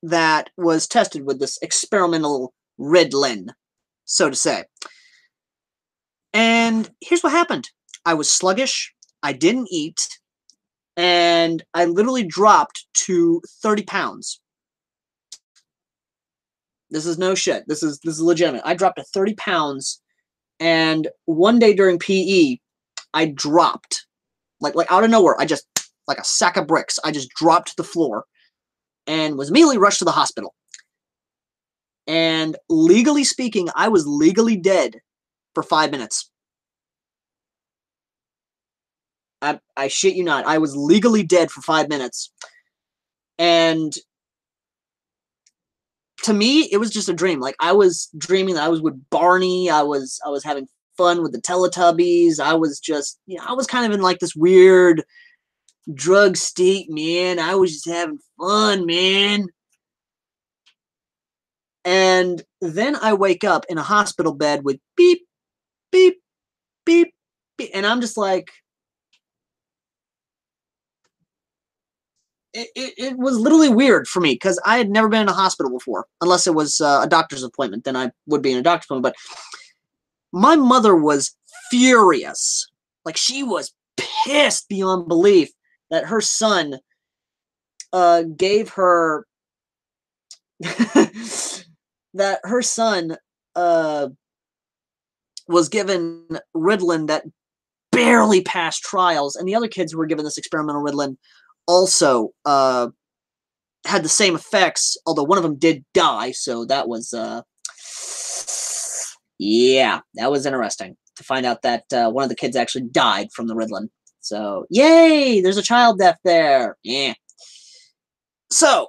that was tested with this experimental Ritalin, so to say. And here's what happened. I was sluggish, I didn't eat, and I literally dropped to 30 pounds. This is no shit. This is legitimate. I dropped to 30 pounds, and one day during PE, I dropped. Like out of nowhere, I just, like a sack of bricks, I just dropped to the floor and was immediately rushed to the hospital. And legally speaking, I was legally dead for 5 minutes. I shit you not. I was legally dead for 5 minutes. And to me, it was just a dream. Like, I was dreaming that I was with Barney. I was having fun with the Teletubbies. I was just, I was kind of in like this weird drug state, man. I was just having fun, man. And then I wake up in a hospital bed with beep, beep, beep, beep. And I'm just like, it was literally weird for me because I had never been in a hospital before, unless it was a doctor's appointment. Then I would be in a doctor's appointment. But my mother was furious. Like, she was pissed beyond belief that her son gave her that her son was given Ritalin that barely passed trials, and the other kids who were given this experimental Ritalin also had the same effects, although one of them did die, so that was, yeah, that was interesting to find out that one of the kids actually died from the Ritalin. So, yay, there's a child death there. Yeah. So,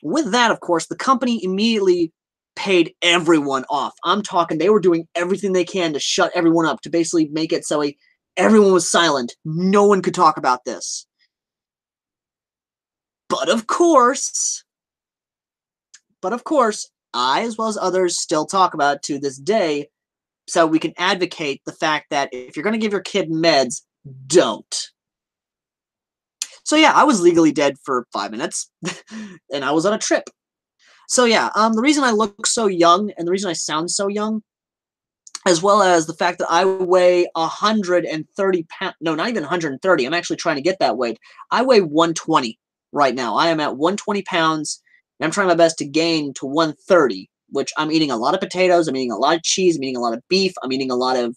with that, of course, the company immediately paid everyone off. I'm talking, they were doing everything they can to shut everyone up, to basically make it so everyone was silent. No one could talk about this. But of course, I, as well as others, still talk about it to this day, so we can advocate the fact that if you're going to give your kid meds, don't. So yeah, I was legally dead for 5 minutes, and I was on a trip. So yeah, the reason I look so young, and the reason I sound so young, as well as the fact that I weigh 130 pounds, no, not even 130, I'm actually trying to get that weight. I weigh 120 right now. I am at 120 pounds, and I'm trying my best to gain to 130, which I'm eating a lot of potatoes, I'm eating a lot of cheese, I'm eating a lot of beef, I'm eating a lot of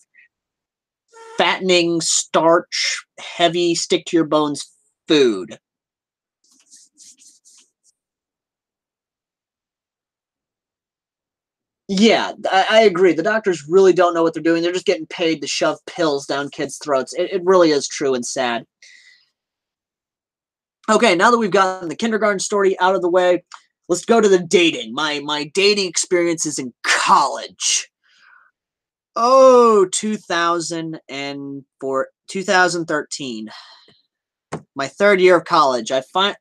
fattening, starch, heavy, stick-to-your-bones food. Yeah, I agree. The doctors really don't know what they're doing. They're just getting paid to shove pills down kids' throats. It really is true and sad. Okay, now that we've gotten the kindergarten story out of the way, let's go to the dating. My dating experiences in college. Oh, 2013. My 3rd year of college.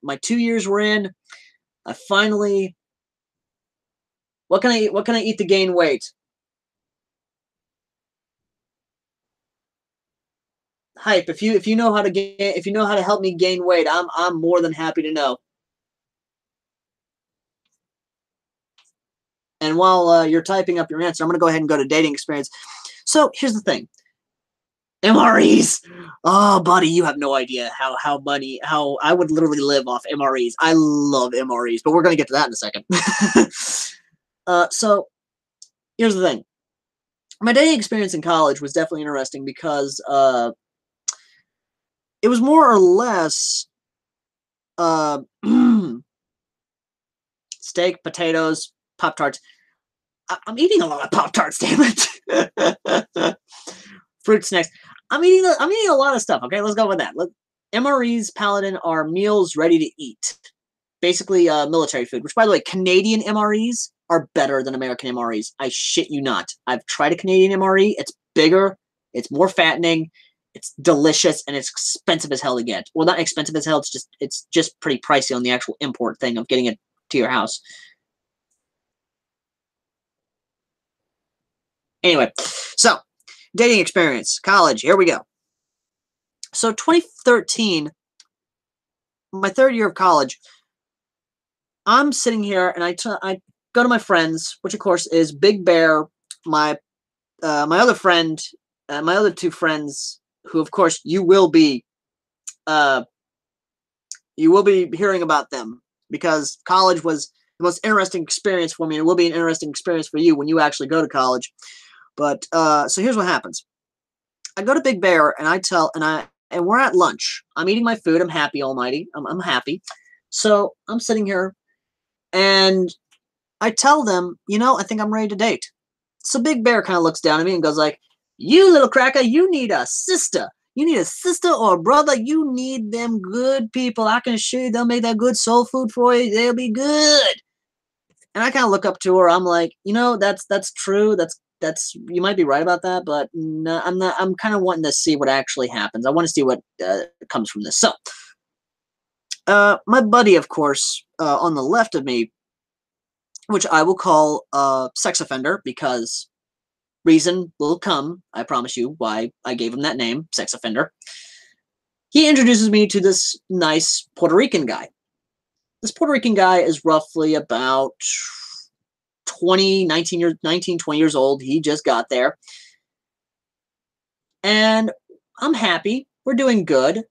My 2 years were in. I finally, what can I eat? What can I eat to gain weight? Hype. If you know how to if you know how to help me gain weight, I'm more than happy to know. And while you're typing up your answer, I'm going to go ahead and go to dating experience. So here's the thing. MREs. Oh, buddy, you have no idea how I would literally live off MREs. I love MREs, but we're going to get to that in a second. So here's the thing. My dating experience in college was definitely interesting because it was more or less steak, potatoes, Pop-Tarts. I'm eating a lot of Pop-Tarts, damn it. Fruit snacks. I'm eating a lot of stuff. Okay, let's go with that. MREs, Paladin, are meals ready to eat. Basically, military food. Which, by the way, Canadian MREs are better than American MREs. I shit you not. I've tried a Canadian MRE. It's bigger. It's more fattening. It's delicious, and it's expensive as hell to get. Well, not expensive as hell. It's just pretty pricey on the actual import thing of getting it to your house. Anyway, so dating experience, college, here we go. So 2013, my third year of college, I'm sitting here and I go to my friends, which of course is Big Bear, my other friend, my other two friends, who of course you will be hearing about them because college was the most interesting experience for me. And it will be an interesting experience for you when you actually go to college. But so here's what happens. I go to Big Bear and we're at lunch. I'm eating my food. I'm happy, almighty. I'm happy. So I'm sitting here and I tell them, I think I'm ready to date. So Big Bear kind of looks down at me and goes like, you little cracker, you need a sister. You need a sister or a brother. You need them good people. I can assure you they'll make that good soul food for you. They'll be good. And I kind of look up to her. I'm like, that's true. That's you might be right about that, but no, I'm not. I'm kind of wanting to see what actually happens. I want to see what comes from this. So, my buddy, of course, on the left of me, which I will call sex offender because reason will come. I promise you why I gave him that name, sex offender. He introduces me to this nice Puerto Rican guy. This Puerto Rican guy is roughly about 20 years old. He just got there. And I'm happy. We're doing good.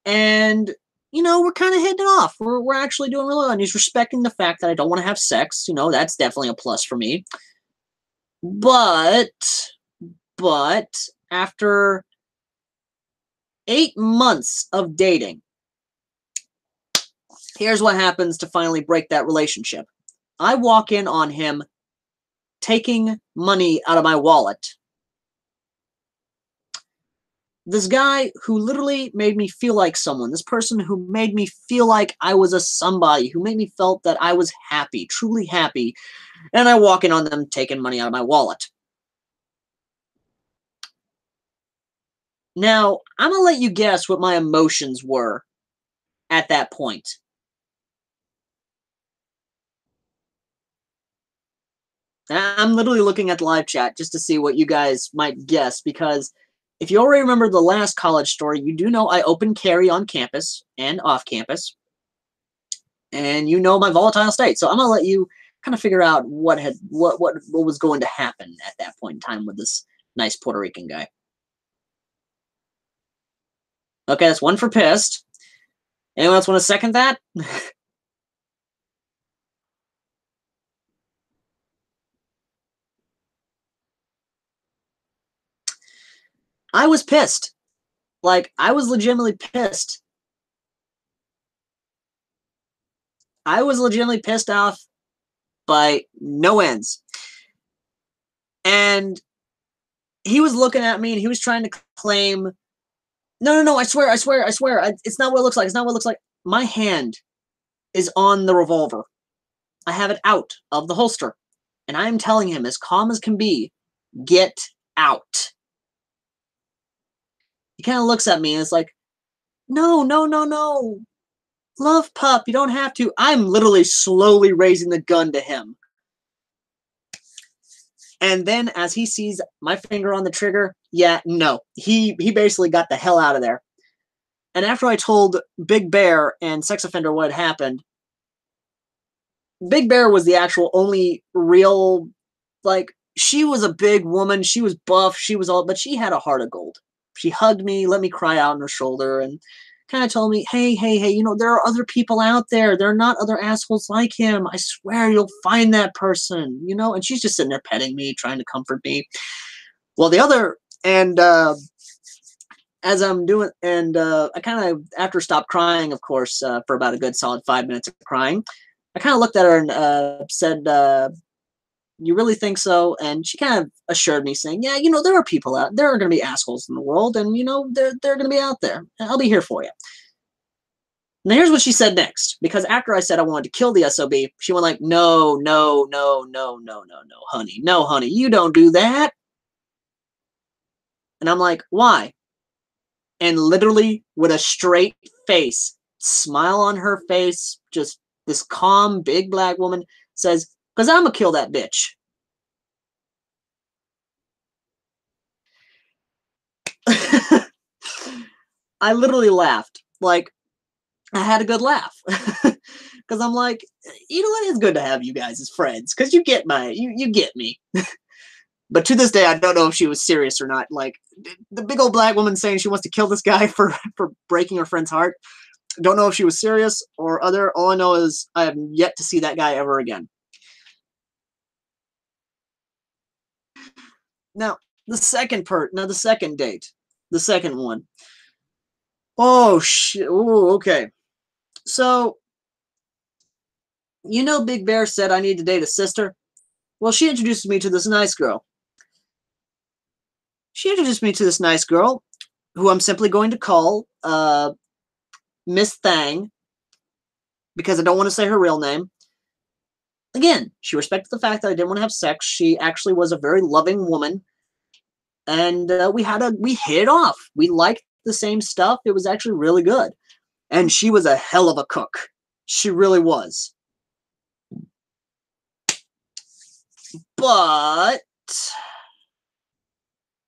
And, we're kind of hitting it off. We're actually doing really well. And he's respecting the fact that I don't want to have sex. That's definitely a plus for me. But after 8 months of dating, here's what happens to finally break that relationship. I walk in on him taking money out of my wallet. This guy who literally made me feel like someone, this person who made me feel like I was a somebody, who made me felt that I was happy, truly happy, and I walk in on them taking money out of my wallet. Now, I'm going to let you guess what my emotions were at that point. I'm literally looking at the live chat just to see what you guys might guess, because if you already remember the last college story, you do know I open carry on campus and off campus, and my volatile state. So I'm gonna let you kind of figure out what was going to happen at that point in time with this nice Puerto Rican guy. Okay, that's one for pissed. Anyone else want to second that? I was pissed. Like, I was legitimately pissed. I was legitimately pissed off by no ends. And he was looking at me and he was trying to claim, no, I swear. It's not what it looks like. It's not what it looks like. My hand is on the revolver. I have it out of the holster. And I am telling him, as calm as can be, get out. He kind of looks at me and is like, no. Love pup, you don't have to. I'm literally slowly raising the gun to him. And then as he sees my finger on the trigger, yeah, no. He basically got the hell out of there. And after I told Big Bear and Sex Offender what had happened, Big Bear was the actual only real, like, she was a big woman. She was buff. She was all, but she had a heart of gold. She hugged me, let me cry out on her shoulder, and kind of told me, hey, hey, hey, you know, there are other people out there. There are not other assholes like him. I swear you'll find that person, you know? And she's just sitting there petting me, trying to comfort me. Well, the other, and as I'm doing, and I kind of, after stopped crying, of course, for about a good solid 5 minutes of crying, I kind of looked at her and said, you really think so? And she kind of assured me, saying, yeah, you know, there are people out there, are going to be assholes in the world, and, you know, they're going to be out there. I'll be here for you. Now, here's what she said next, because after I said I wanted to kill the SOB, she went like, no, no, no, no, no, no, no, honey. No, honey, you don't do that. And I'm like, why? And literally with a straight face, smile on her face, just this calm, big black woman says, because I'm going to kill that bitch. I literally laughed. Like, I had a good laugh. Because I'm like, you know what? It's good to have you guys as friends. Because you get you get me. But to this day, I don't know if she was serious or not. Like, the big old black woman saying she wants to kill this guy for breaking her friend's heart. Don't know if she was serious or other. All I know is I have yet to see that guy ever again. Now, the second date. The second one. Oh, shit. Oh, okay. So, you know Big Bear said I need to date a sister? Well, she introduced me to this nice girl. She introduced me to this nice girl, who I'm simply going to call Miss Thang, because I don't want to say her real name. Again, she respected the fact that I didn't want to have sex. She actually was a very loving woman, and we hit it off. We liked the same stuff. It was actually really good, and she was a hell of a cook. She really was. But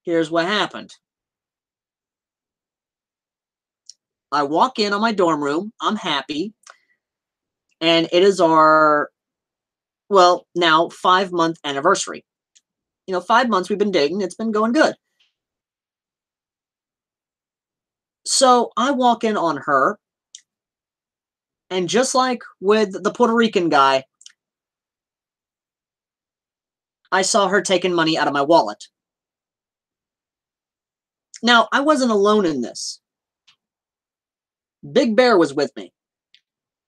here's what happened. I walk in on my dorm room. I'm happy. And it is our, well, now 5-month anniversary. You know, 5 months we've been dating. It's been going good. So I walk in on her. And just like with the Puerto Rican guy, I saw her taking money out of my wallet. Now, I wasn't alone in this. Big Bear was with me.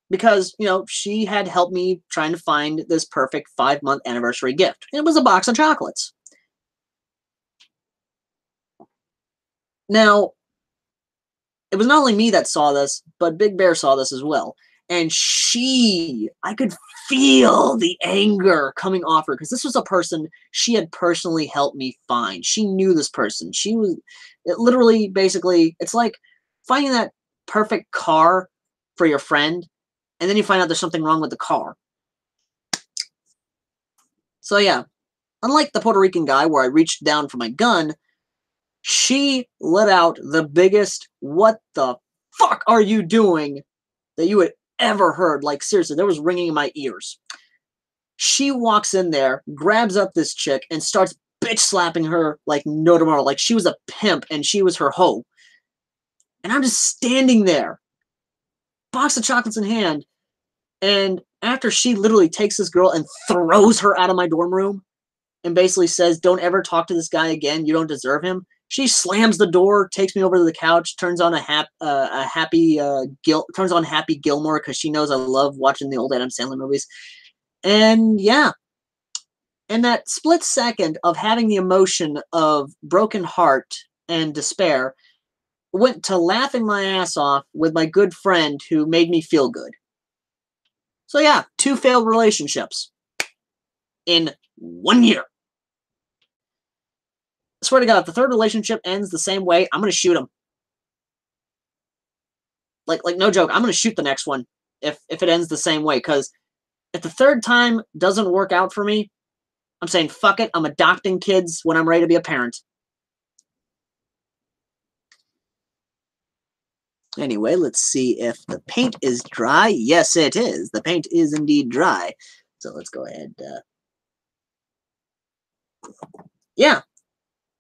Because, you know, she had helped me trying to find this perfect 5-month anniversary gift. It was a box of chocolates. Now, it was not only me that saw this, but Big Bear saw this as well. And I could feel the anger coming off her, because this was a person she had personally helped me find. She knew this person. It literally, basically, it's like finding that perfect car for your friend, and then you find out there's something wrong with the car. So yeah, unlike the Puerto Rican guy where I reached down for my gun, she let out the biggest, what the fuck are you doing, that you had ever heard. Like, seriously, there was ringing in my ears. She walks in there, grabs up this chick, and starts bitch slapping her like no tomorrow. Like she was a pimp and she was her hoe. And I'm just standing there, box of chocolates in hand. And after she literally takes this girl and throws her out of my dorm room and basically says, don't ever talk to this guy again. You don't deserve him. She slams the door, takes me over to the couch, turns on Happy Gilmore, because she knows I love watching the old Adam Sandler movies. And yeah, and that split second of having the emotion of broken heart and despair went to laughing my ass off with my good friend who made me feel good. So yeah, 2 failed relationships in 1 year. I swear to God, if the third relationship ends the same way, I'm going to shoot him. Like no joke, I'm going to shoot the next one if it ends the same way. Because if the third time doesn't work out for me, I'm saying, fuck it, I'm adopting kids when I'm ready to be a parent. Anyway, let's see if the paint is dry. Yes, it is. The paint is indeed dry. So let's go ahead. Yeah.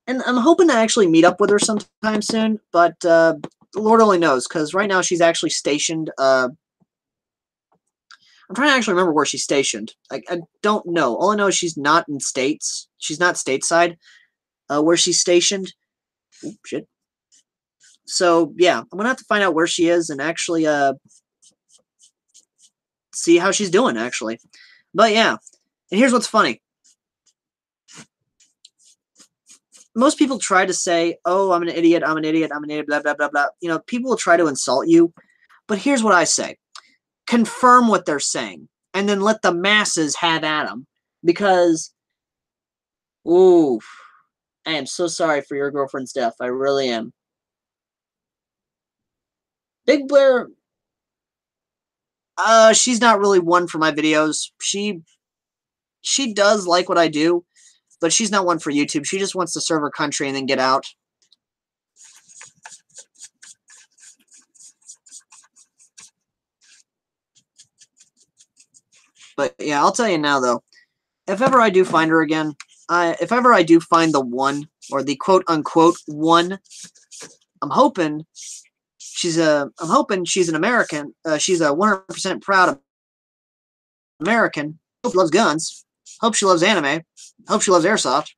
And I'm hoping to actually meet up with her sometime soon, but Lord only knows, because right now she's actually stationed. I'm trying to actually remember where she's stationed. I don't know. All I know is she's not in states. She's not stateside where she's stationed. Oop, shit. So, yeah, I'm going to have to find out where she is and actually see how she's doing, actually. But, yeah. And here's what's funny. Most people try to say, oh, I'm an idiot, blah, blah, blah, blah. You know, people will try to insult you. But here's what I say. Confirm what they're saying. And then let the masses have at them. Because, ooh, I am so sorry for your girlfriend's death. I really am. Big Blair, she's not really one for my videos. She does like what I do, but she's not one for YouTube. She just wants to serve her country and then get out. But yeah, I'll tell you now though, if ever I do find her again, if ever I do find the one, or the quote unquote one, I'm hoping she's an American. She's a 100% proud American. Hope she loves guns. Hope she loves anime. Hope she loves airsoft.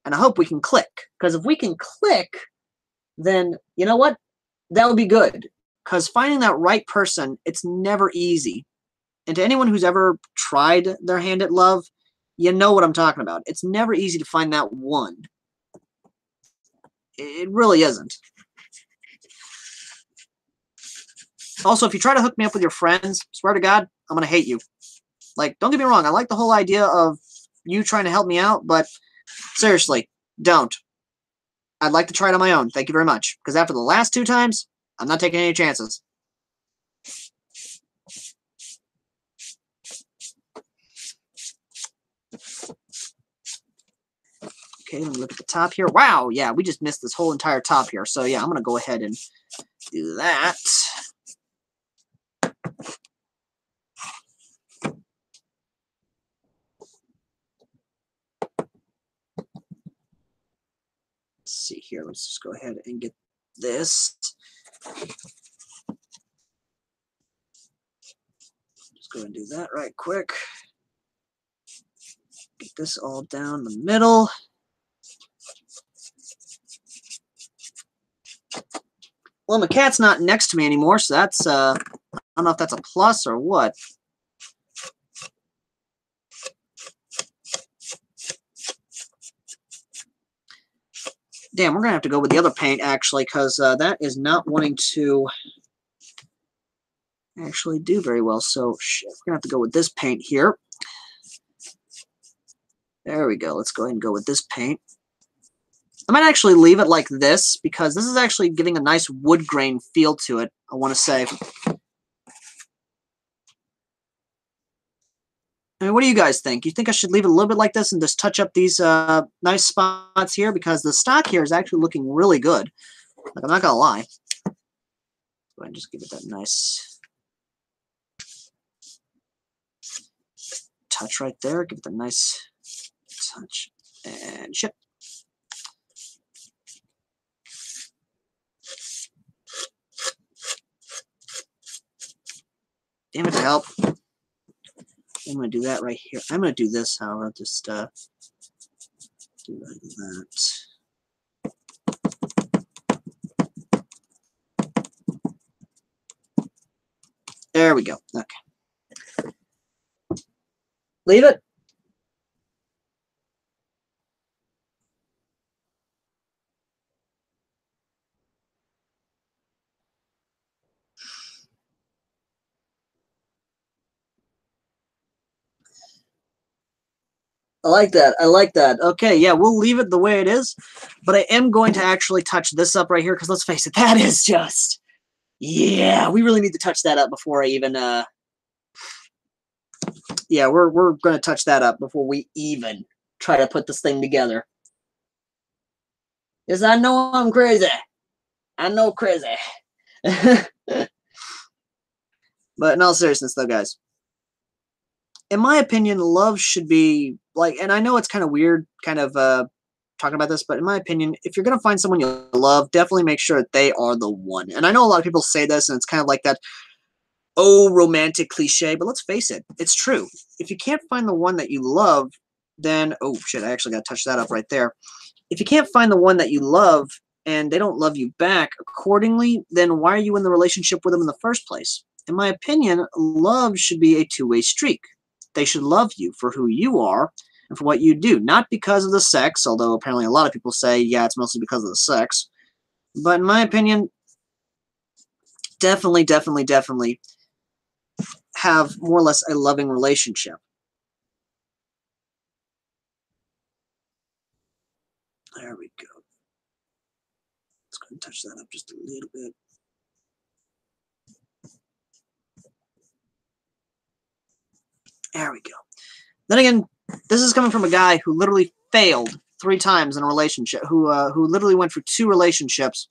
And I hope we can click. Because if we can click, then you know what? That would be good. Because finding that right person, it's never easy. And to anyone who's ever tried their hand at love, you know what I'm talking about. It's never easy to find that one. It really isn't. Also, if you try to hook me up with your friends, swear to God, I'm going to hate you. Like, don't get me wrong. I like the whole idea of you trying to help me out, but seriously, don't. I'd like to try it on my own. Thank you very much. Because after the last 2 times, I'm not taking any chances. Okay, let me look at the top here. Wow, yeah, we just missed this whole entire top here. So, yeah, I'm going to go ahead and do that. Let's see here. Let's just go ahead and get this. Just go and do that right quick. Get this all down the middle. Well, my cat's not next to me anymore, so that's, I don't know if that's a plus or what. Damn, we're going to have to go with the other paint, actually, because that is not wanting to actually do very well. So, shit, we're going to have to go with this paint here. There we go. Let's go ahead and go with this paint. I might actually leave it like this, because this is actually giving a nice wood grain feel to it, I want to say. I mean, what do you guys think? You think I should leave it a little bit like this and just touch up these nice spots here? Because the stock here is actually looking really good. Like, I'm not going to lie. Go ahead and just give it that nice touch right there. Give it a nice touch. And ship. Damn it to help. I'm going to do that right here. I'm going to do this, however. I'll just do like that. There we go. Okay. Leave it. I like that. I like that. Okay, yeah, we'll leave it the way it is. But I am going to actually touch this up right here, because let's face it, that is just... Yeah, we really need to touch that up before I even... Yeah, we're going to touch that up before we even try to put this thing together. Yes, I know I'm crazy. I know crazy. But in all seriousness, though, guys, in my opinion, love should be like, and I know it's kind of weird, kind of talking about this, but in my opinion, if you're gonna find someone you love, definitely make sure that they are the one. And I know a lot of people say this, and it's kind of like that romantic cliche, but let's face it, it's true. If you can't find the one that you love, then oh shit, I actually got to touch that up right there. If you can't find the one that you love and they don't love you back accordingly, then why are you in the relationship with them in the first place? In my opinion, love should be a two-way streak. They should love you for who you are and for what you do, not because of the sex, although apparently a lot of people say, yeah, it's mostly because of the sex. But in my opinion, definitely have more or less a loving relationship. There we go. Let's go and touch that up just a little bit. There we go. Then again, this is coming from a guy who literally failed 3 times in a relationship, who literally went for 2 relationships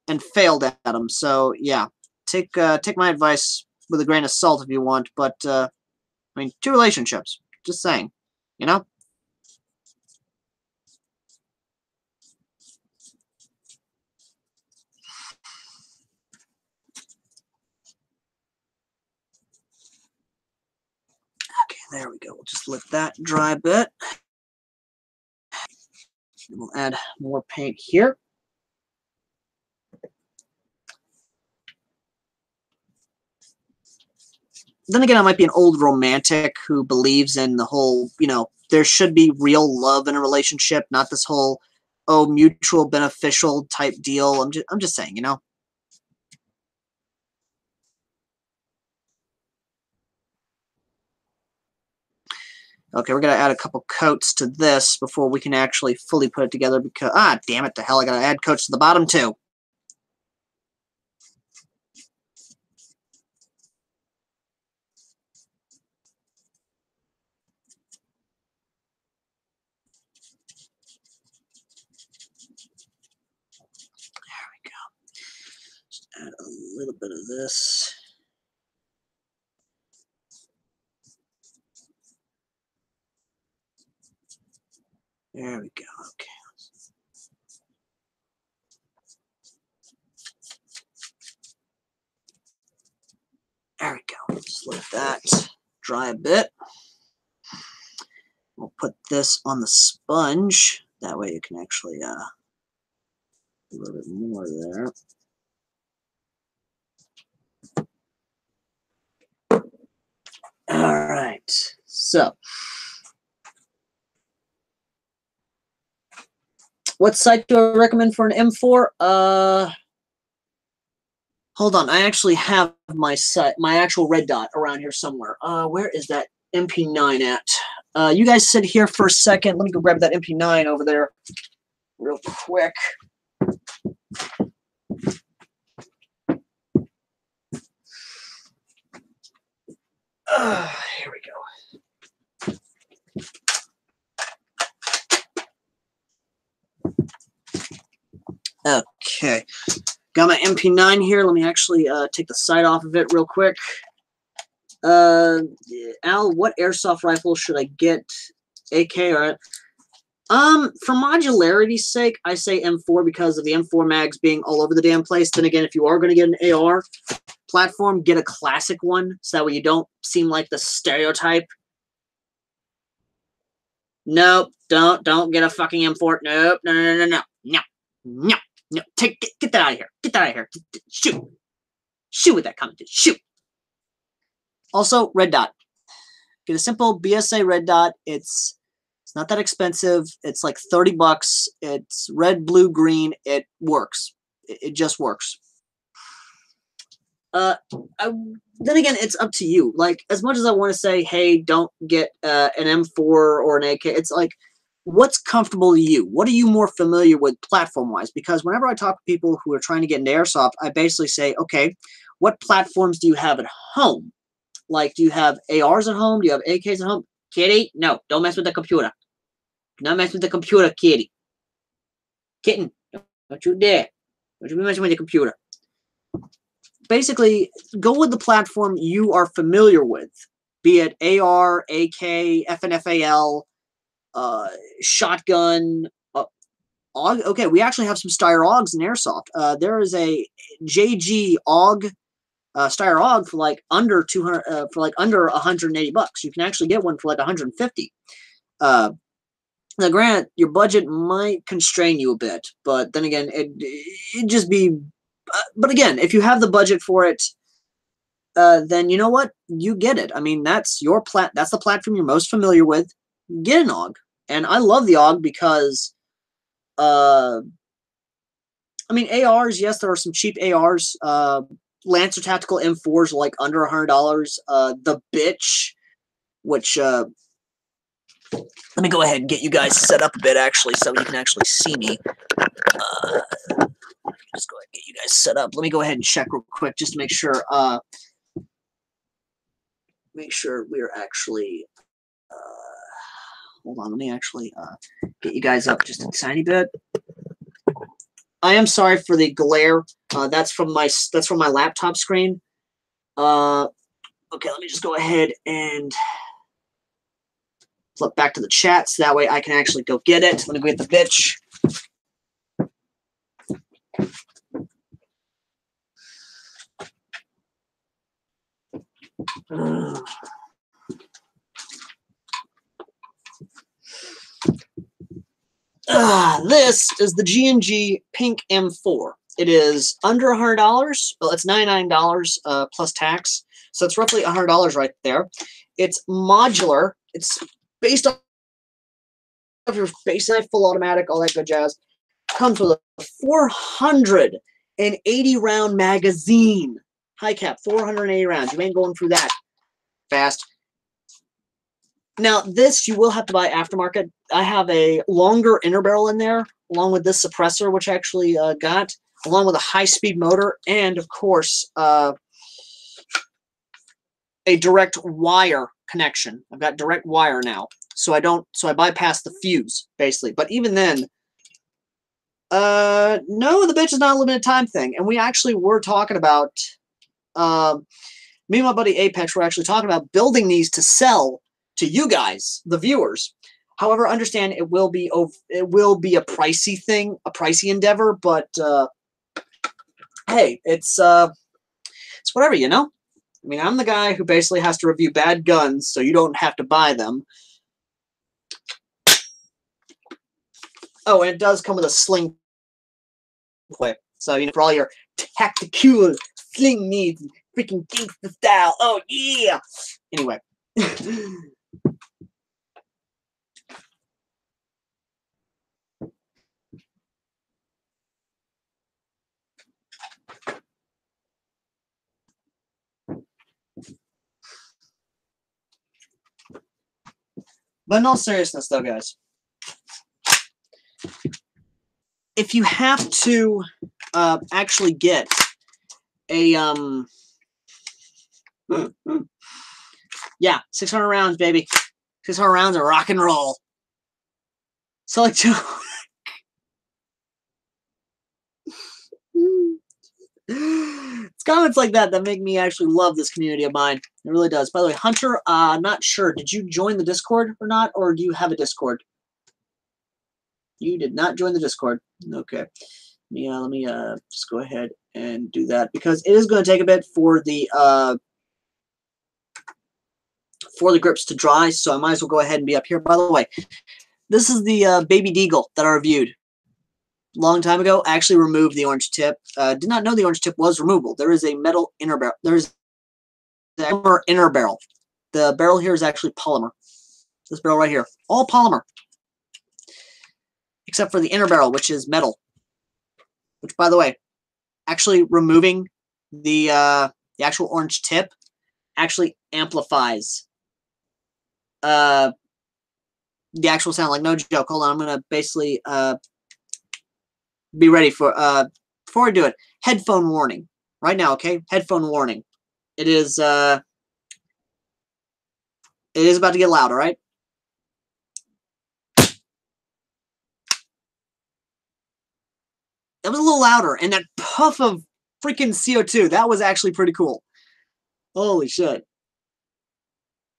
and failed at them. So yeah, take my advice with a grain of salt if you want, but I mean, 2 relationships. Just saying, you know. Okay, there we go. We'll just let that dry a bit. We'll add more paint here. Then again, I might be an old romantic who believes in the whole, you know, there should be real love in a relationship, not this whole, oh, mutual beneficial type deal. I'm just saying, you know. Okay, we're gonna add a couple coats to this before we can actually fully put it together because, damn it, the hell, I gotta add coats to the bottom too. Add a little bit of this. There we go. Okay. There we go. Just let that dry a bit. We'll put this on the sponge. That way you can actually a little bit more there. All right. So, what site do I recommend for an M4? Hold on. I actually have my site, my actual red dot around here somewhere. Where is that MP9 at? You guys sit here for a second. Let me go grab that MP9 over there real quick. Here we go. Okay. Got my MP9 here. Let me actually take the sight off of it real quick. Al, what airsoft rifle should I get? AK or for modularity's sake, I say M4 because of the M4 mags being all over the damn place. Then again, if you are going to get an AR platform, get a classic one so that way you don't seem like the stereotype. Nope, don't get a fucking M4. Nope, no. Get that out of here. Get that out of here. Shoot with that comment. Shoot. Also, red dot. Get a simple BSA red dot. It's not that expensive. It's like $30. It's red, blue, green. It works. It just works. Then again, it's up to you. Like, as much as I want to say, hey, don't get an M4 or an AK, it's like, what's comfortable to you? What are you more familiar with platform-wise? Because whenever I talk to people who are trying to get into airsoft, I basically say, okay, what platforms do you have at home? Like, do you have ARs at home? Do you have AKs at home? Kitty, no, don't mess with the computer. Don't mess with the computer, kitty. Kitten, don't you dare. Don't you be messing with the computer. basically go with the platform you are familiar with, be it AR, AK, FNFAL, shotgun, AUG. Okay, we actually have some Steyr AUGs in Airsoft. There is a JG AUG, Steyr AUG for like under 200, for like under $180. You can actually get one for like 150. Now, granted, your budget might constrain you a bit, but then again, it'd just be. But again, if you have the budget for it, then you know what, you get it. I mean, that's your That's the platform you're most familiar with. Get an AUG, and I love the AUG because. I mean, ARs, yes, there are some cheap ARs. Lancer Tactical M4s are like under $100. The Bitch, which, let me go ahead and get you guys set up a bit, actually, so you can actually see me. Just go ahead and get you guys set up. Let me go ahead and check real quick just to make sure we're actually, hold on, let me actually get you guys up just a tiny bit. I am sorry for the glare. That's from my laptop screen. Okay, let me just go ahead and flip back to the chat so that way I can actually go get it. Let me go get the bitch. This is the G&G Pink M4. It is under $100. Well, it's $99 plus tax, so it's roughly $100 right there. It's modular. It's based on your base knife, full automatic, all that good jazz. Comes with a 480 round magazine. High cap, 480 rounds. You ain't going through that fast. Now, this you will have to buy aftermarket. I have a longer inner barrel in there, along with this suppressor, which I actually got, along with a high-speed motor, and, of course, a direct wire connection. I've got direct wire now, so I bypass the fuse, basically. But even then, no, the bitch is not a limited time thing. And we actually were talking about, me and my buddy Apex were actually talking about building these to sell to you guys, the viewers. However, understand it will be a pricey thing, a pricey endeavor, but hey, it's whatever, you know? I mean, I'm the guy who basically has to review bad guns so you don't have to buy them. Oh, and it does come with a sling clip. So, you know, for all your tactical sling needs, freaking gangsta style. Oh, yeah! Anyway. But in all seriousness, though, guys, if you have to actually get a yeah, 600 rounds, baby, 600 rounds of rock and roll. So like, it's comments like that make me actually love this community of mine. It really does. By the way, Hunter, not sure. Did you join the Discord or not, or do you have a Discord? You did not join the Discord. Okay. Yeah, let me just go ahead and do that because it is going to take a bit for the grips to dry. So I might as well go ahead and be up here. By the way, this is the Baby Deagle that I reviewed long time ago. I actually removed the orange tip. Did not know the orange tip was removable. There is a metal inner barrel. There's the polymer inner barrel. The barrel here is actually polymer. This barrel right here, all polymer, except for the inner barrel, which is metal. Which, by the way, actually removing the actual orange tip actually amplifies the actual sound. Like, no joke. Hold on, I'm gonna basically be ready for before I do it. Headphone warning right now. Okay, headphone warning. It is about to get loud. All right. That was a little louder, and that puff of freaking CO2. That was actually pretty cool. Holy shit.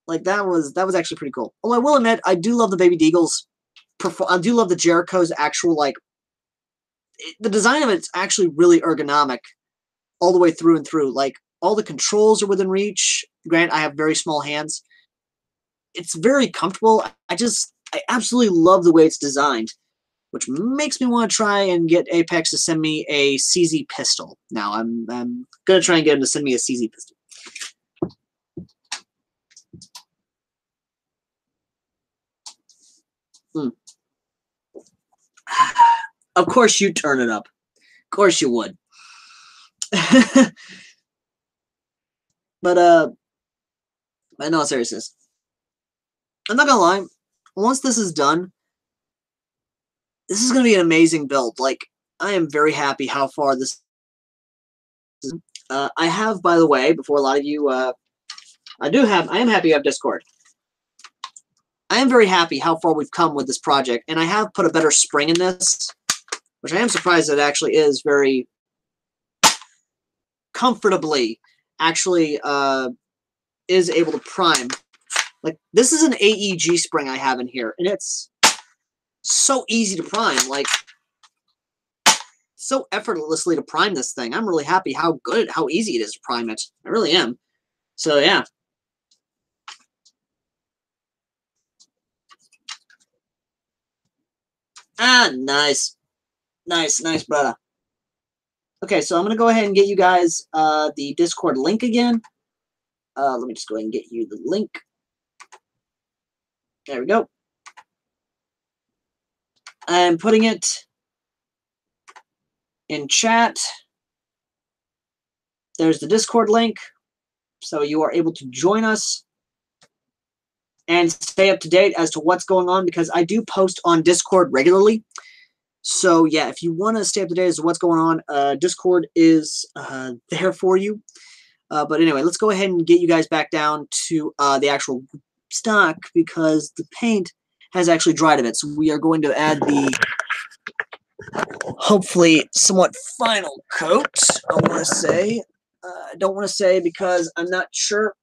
Like, that was actually pretty cool. Although I will admit, I do love the Baby Deagles. I do love the Jericho's actual, like, the design of it's actually really ergonomic all the way through and through. Like, all the controls are within reach. Grant, I have very small hands. It's very comfortable. I absolutely love the way it's designed, which makes me want to try and get Apex to send me a CZ pistol. Now, I'm going to try and get him to send me a CZ pistol. Of course you'd turn it up. Of course you would. But in all seriousness, I'm not gonna lie. Once this is done, this is gonna be an amazing build. Like, I am very happy how far this is. I have, by the way, before a lot of you, I am happy you have Discord. I am very happy how far we've come with this project, and I have put a better spring in this, which I am surprised that it actually is very comfortably actually is able to prime. Like, this is an AEG spring I have in here, and it's so easy to prime. Like, so effortlessly to prime this thing. I'm really happy how easy it is to prime it. I really am. So, yeah. Ah, nice. Nice, brother. Okay, so I'm going to go ahead and get you guys the Discord link again. Let me just go ahead and get you the link. There we go. I'm putting it in chat. There's the Discord link. So you are able to join us and stay up to date as to what's going on, because I do post on Discord regularly. So, yeah, if you want to stay up to date as to what's going on, Discord is there for you. But anyway, let's go ahead and get you guys back down to the actual stock, because the paint has actually dried a bit. So we are going to add the hopefully somewhat final coat, I want to say. I don't want to say because I'm not sure.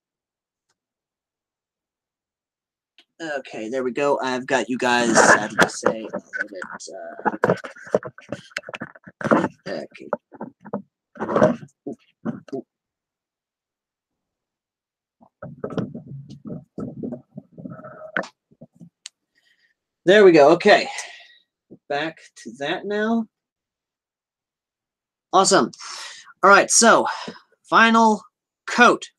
Okay, there we go. I've got you guys, sadly to say, a little bit. Okay. There we go. Okay. Back to that now. Awesome. All right, so final coat.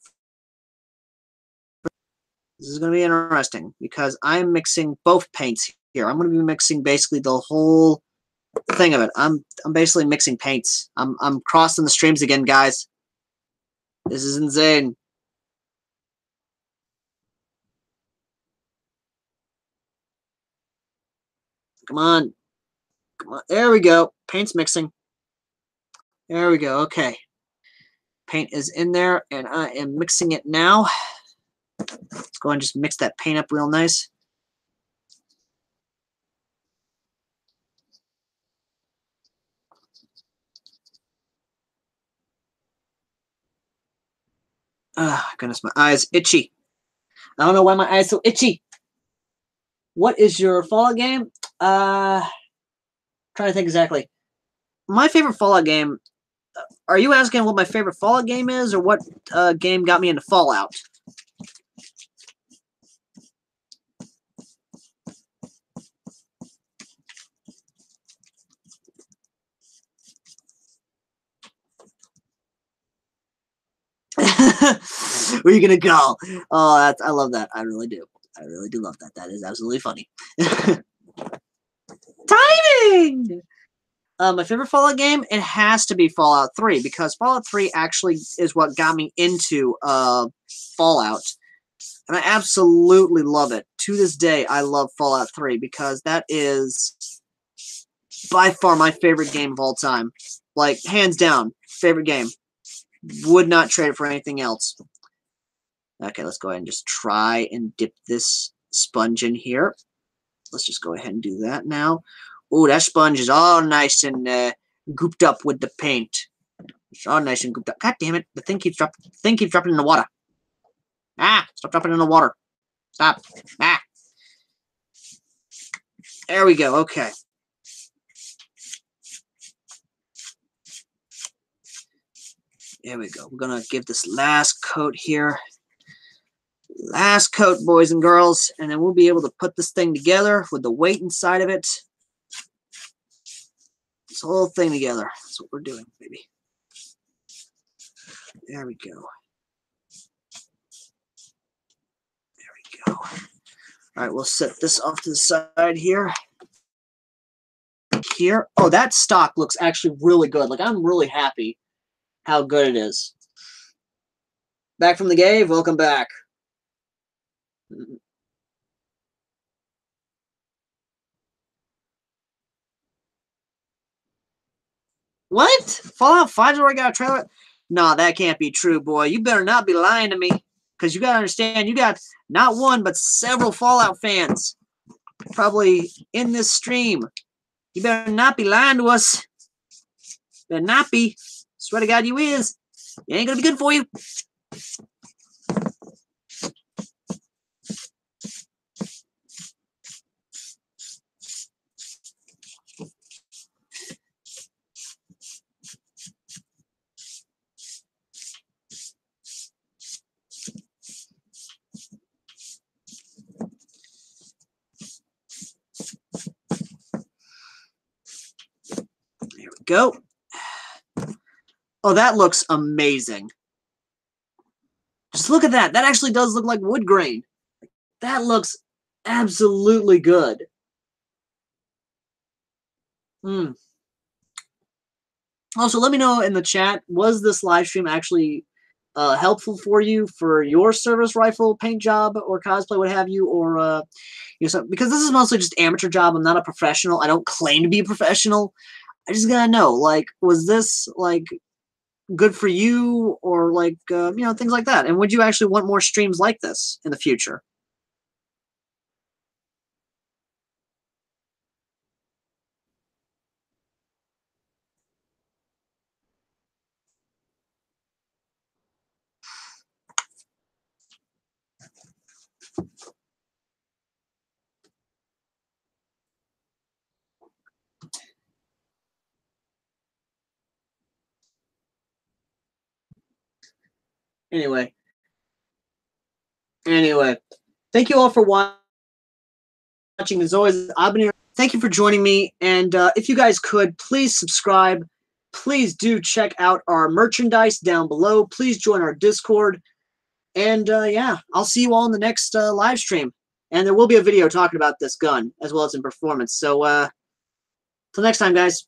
This is going to be interesting because I'm mixing both paints here. I'm going to be mixing basically the whole thing of it. I'm basically mixing paints. I'm crossing the streams again, guys. This is insane. Come on. Come on. There we go. Paint's mixing. There we go. Okay. Paint is in there, and I am mixing it now. Let's go and just mix that paint up real nice. Oh, goodness, my eyes itchy. I don't know why my eyes so itchy. What is your Fallout game? Trying to think exactly. My favorite Fallout game. Are you asking what my favorite Fallout game is, or what game got me into Fallout? Who are you gonna call? Oh, I love that. I really do. I really do love that. That is absolutely funny. Timing! My favorite Fallout game, it has to be Fallout 3, because Fallout 3 actually is what got me into Fallout. And I absolutely love it. To this day, I love Fallout 3, because that is by far my favorite game of all time. Like, hands down, favorite game. Would not trade it for anything else. Okay, let's go ahead and just try and dip this sponge in here. Let's just go ahead and do that now. Oh, that sponge is all nice and gooped up with the paint. It's all nice and gooped up. God damn it! The thing keeps dropping in the water. Ah! Stop dropping in the water. Stop. Ah! There we go. Okay. There we go. We're gonna give this last coat here. Last coat, boys and girls, and then we'll be able to put this thing together with the weight inside of it. This whole thing together. That's what we're doing, baby. There we go. There we go. All right, we'll set this off to the side here. Here. Oh, that stock looks actually really good. Like, I'm really happy how good it is. Back from the cave. Welcome back. What? Fallout 5's already got a trailer? Nah, that can't be true, boy. You better not be lying to me. Because you got to understand, you got not one, but several Fallout fans probably in this stream. You better not be lying to us. Better not be. Swear to God you is. It ain't going to be good for you. There we go. Oh, that looks amazing. Just look at that. That actually does look like wood grain. That looks absolutely good. Also, let me know in the chat, was this live stream actually helpful for you for your service rifle paint job or cosplay, what have you, or you know, so, because this is mostly just amateur job. I'm not a professional. I don't claim to be a professional. I just gotta know, like, was this like good for you, or like you know, things like that. And would you actually want more streams like this in the future? Anyway, thank you all for watching. As always, I've been here. Thank you for joining me. And if you guys could, please subscribe. Please do check out our merchandise down below. Please join our Discord. And yeah, I'll see you all in the next live stream. And there will be a video talking about this gun as well as in performance. So till next time, guys.